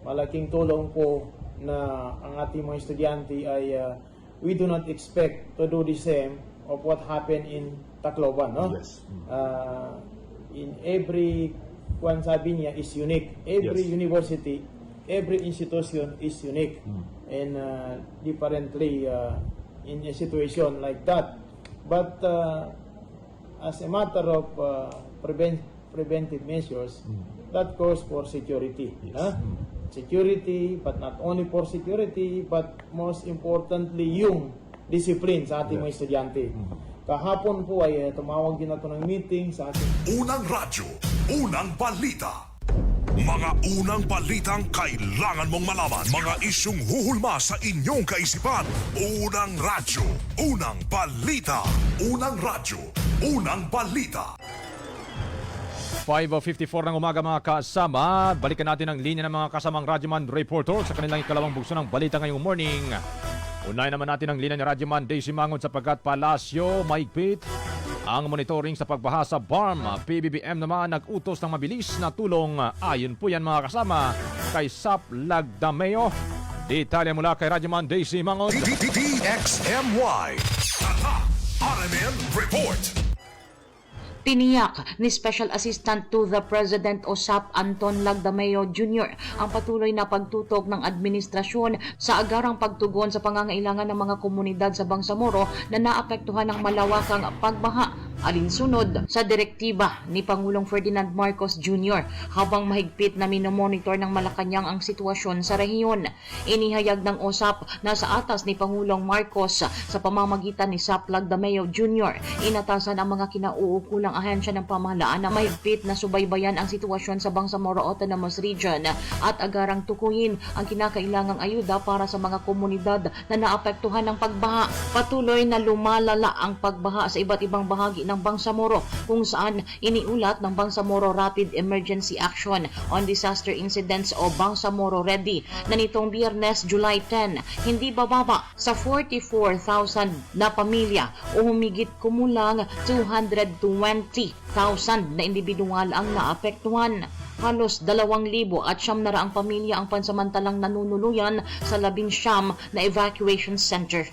[SPEAKER 16] malaking tulong po na ang ating mga estudyante ay we do not expect to do the same of what happened in Tacloban, no? Yes. In every one sabi niya is unique. Every university, every institution is unique and differently in a situation like that. But as a matter of preventive measures, that calls for security. Yes. security, but not only for security, but most importantly, yung discipline sa ating mga estudyante. Kahapon po ay tumawag din ako ng meeting sa ating...
[SPEAKER 5] Unang radyo, unang balita. Mga unang balitang kailangan mong malaman. Mga isyung huhulma sa inyong kaisipan. Unang radyo, unang balita. Unang radyo, unang balita.
[SPEAKER 4] 5:54 ng umaga mga kasama. Balikan natin ang linya ng mga kasamang Radyoman reporter sa kanilang ikalawang bugso ng balita ngayong morning. Unahin naman natin ang linya ni Radyoman Daisy Mangon sapagkat Palasyo, mahigpit ang monitoring sa pagbaha sa BARM. PBBM naman nag-utos ng mabilis na tulong. Ayon po yan mga kasama kay Sap Lagdameo. Detalye mula kay Radyoman Daisy Mangon.
[SPEAKER 5] DXMY RMN Report.
[SPEAKER 9] Tiniyak ni Special Assistant to the President o SAP Anton Lagdameo Jr. ang patuloy na pagtutok ng administrasyon sa agarang pagtugon sa pangangailangan ng mga komunidad sa Bangsamoro na naapektuhan ng malawakang pagbaha alinsunod sa direktiba ni Pangulong Ferdinand Marcos Jr. habang mahigpit na minomonitor ng Malacanang ang sitwasyon sa rehiyon. Inihayag ng OSAP na sa atas ni Pangulong Marcos sa pamamagitan ni SAP Lagdameo Jr. inatasan ang mga kinauukulang ahensya ng pamahalaan na mahigpit na subaybayan ang sitwasyon sa Bangsamoro Autonomous Region at agarang tukuyin ang kinakailangang ayuda para sa mga komunidad na naapektuhan ng pagbaha. Patuloy na lumalala ang pagbaha sa iba't ibang bahagi ng Bangsamoro kung saan iniulat ng Bangsamoro Rapid Emergency Action on Disaster Incidents o Bangsamoro Ready na nitong Biyernes, July 10, hindi bababa sa 44,000 na pamilya o humigit kumulang 220,000 na individual ang naapektuhan. Halos 2,900 pamilya ang pansamantalang nanunuluyan sa 19 na evacuation center.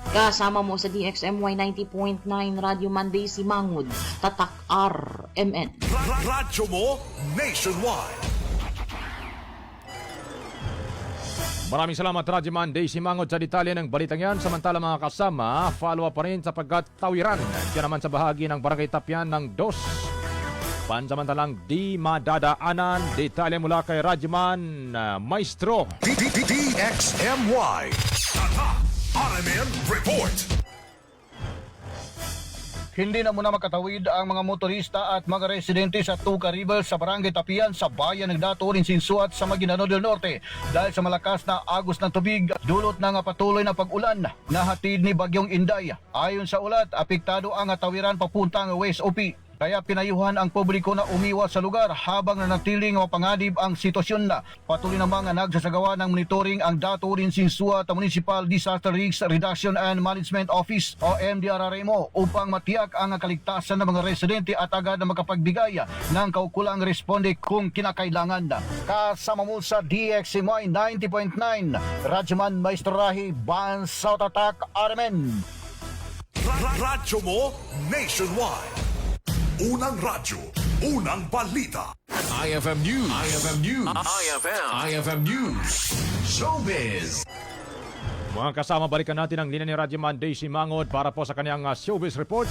[SPEAKER 9] Kasama mo sa DXMY 90.9 Radio Monday si Mangud, Tatak RMN.
[SPEAKER 5] Radyo mo nationwide.
[SPEAKER 4] Maraming salamat Radyoman Daisy Mangon sa detalye ng balitang yan. Samantala mga kasama, follow up pa rin sapagkat tawiran. Diyan naman sa bahagi ng Barangay Tapian ng Dos. Pansamantalang di madadaanan. Detalye mula kay Radyoman Maestro.
[SPEAKER 5] DXMY RMN Report.
[SPEAKER 8] Hindi na muna makatawid ang mga motorista at mga residente sa Tuca River sa Barangay Tapian sa bayan ng Dato Rinsinsuat sa Maguindanao del Norte dahil sa malakas na agos ng tubig dulot ng patuloy na pag-ulan na hatid ni Bagyong Inday. Ayon sa ulat, apektado ang tawiran papuntang West OP. Kaya pinayuhan ang publiko na umiwas sa lugar habang nanatiling mapanganib ang sitwasyon na. Patuloy namang nagsasagawa ng monitoring ang Dato Rinsinsuat Municipal Disaster Risk Reduction and Management Office o MDRRMO upang matiyak ang kaligtasan ng mga residente at agad na makapagbigay ng kaukulang responde kung kinakailangan. Kasama mo sa DXMY 90.9 Radyoman Maestro Rahi Bansao Tatak RMN.
[SPEAKER 5] Radyo mo nationwide. Unang radyo, unang balita. IFM News. IFM News. IFM News. Showbiz.
[SPEAKER 4] Mga kasama, balikan natin ang linya ni Radyoman Daisy Mangod para po sa kanyang Showbiz Report.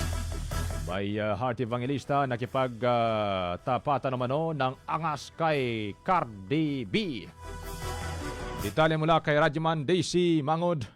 [SPEAKER 4] May Heart Evangelista nakipagtapatan naman ng angas kay Cardi B. Detalye mula kay Radyoman Daisy Mangod.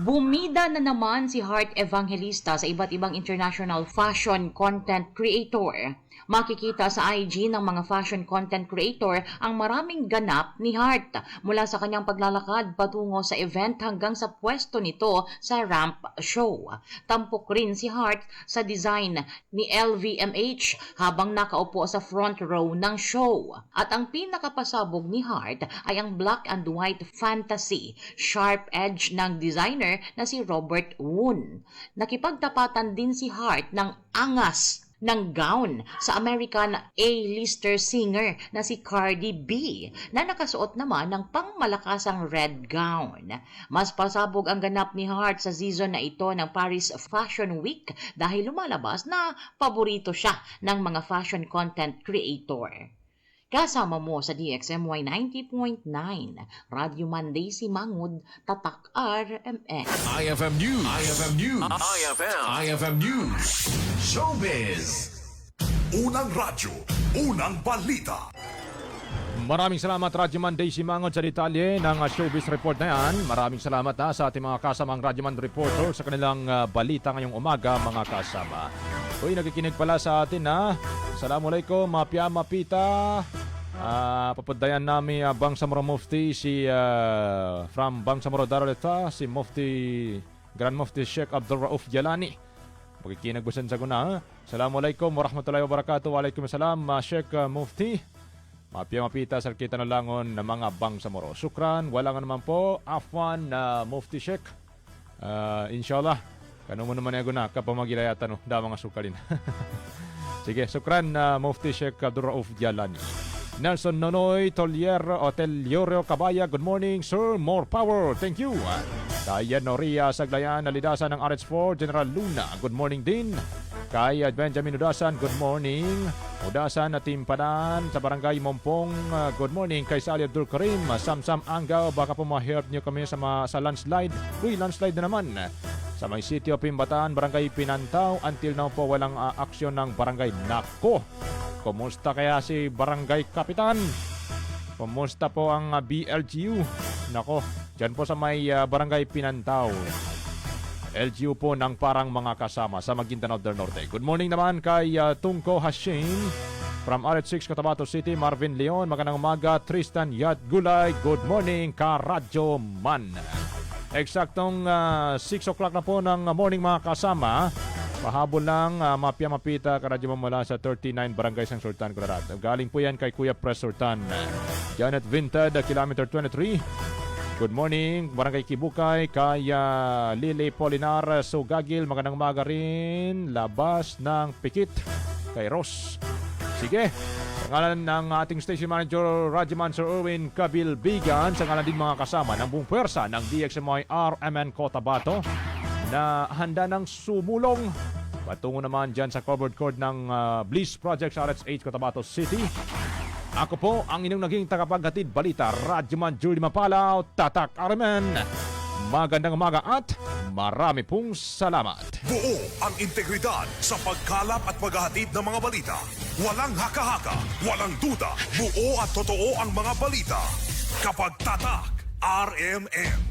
[SPEAKER 9] Bumida na naman si Heart Evangelista sa iba't ibang international fashion content creator. Makikita sa IG ng mga fashion content creator ang maraming ganap ni Heart mula sa kanyang paglalakad patungo sa event hanggang sa pwesto nito sa ramp show. Tampok rin si Heart sa design ni LVMH habang nakaupo sa front row ng show. At ang pinakapasabog ni Heart ay ang black and white fantasy, sharp edge ng designer na si Robert Woon. Nakipagtapatan din si Heart ng angas ng gown sa American A-lister singer na si Cardi B na nakasuot naman ng pangmalakasang red gown. Mas pasabog ang ganap ni Heart sa season na ito ng Paris Fashion Week dahil lumalabas na paborito siya ng mga fashion content creator. Kasama mo sa DXMY 90.9 Radio Monday si Mangud, Tatak RMN.
[SPEAKER 5] IFM News. IFM News. IFM News. Showbiz. Unang radyo, Unang balita.
[SPEAKER 4] Maraming salamat Radyoman Daisy Mangon sa detalye ng showbiz report na yan. Maraming salamat sa ating mga kasamang Radyoman reporter sa kanilang balita ngayong umaga mga kasama. Uy, nakikinig pala sa atin ha. Assalamualaikum, mapya mapita. Papundayan namin Bangsamoro Mufti from Bangsamoro Daruleta, si Grand Mufti Sheikh Abdul Rauf Jalani. Pagkikinagbusan sa guna. Assalamualaikum warahmatullahi wabarakatuh. Waalaikumsalam Sheikh Mufti. Mapya mapita sa kita na langon ng mga Bangsamoro. Sukran, wala nga naman po. Afwan Mufti Sheikh. Inshallah. Kano mo naman yung guna kapamagilaya no, da mga sukalin. Sige, sukran Mufti Sheikh Abdul Rauf Jalani. Nelson Nonoy Toliorio Cabaya, good morning sir, more power, thank you. Kaya Noria Saglayan, Nalidasan ng RH4, General Luna, good morning din. Kaya Benjamin Udasan, good morning. Udasan na Timpanan sa Barangay Mompong, good morning. Kay Sally Abdul Karim, Samsam Angaw, baka po ma-help nyo kami sa landslide. Uy, landslide na naman. Sa may City of Pimbatan, Barangay Pinantaw, until now po walang aksyon ng barangay. Nako, kumusta kaya si Barangay Kapitan? Kumusta po ang BLGU? Nako, dyan po sa may Barangay Pinantaw. LGU po ng parang mga kasama sa Maguindanao del Norte. Good morning naman kay Tungko Hashim from RH6 Cotabato City, Marvin Leon. Magandang umaga, Tristan Yat Gulay. Good morning, Karadyo Man. Eksaktong 6 o'clock na po ng morning mga kasama. Pahabol lang, mapya mapita, Karadyo Man mula sa 39 Barangay Sang Sultan, Cotabato. Galing po yan kay Kuya Pres Sultan. Janet Vinted, kilometer 23. Good morning, Barangay Kibukay, kaya Lily Polinar Sugagil, magandang umaga rin, labas ng Pikit, kay Ross. Sige, sa ngalan ng ating station manager, Radyoman Sir Erwin Kabilbigan, sa ngalan din mga kasama ng buong puwersa ng DXMY RMN Cotabato, na handa ng sumulong. Patungo naman dyan sa covered court ng Bliss Project sa RH8 Cotabato City. Ako po ang inyong naging tagapaghatid balita, Radyoman Julie Mapalaw, Tatak Aramen. Magandang umaga at marami pong salamat.
[SPEAKER 5] Buo ang integridad sa pagkalap at paghahatid ng mga balita. Walang haka-haka, walang duda. Buo at totoo ang mga balita. Kapag Tatak RMN.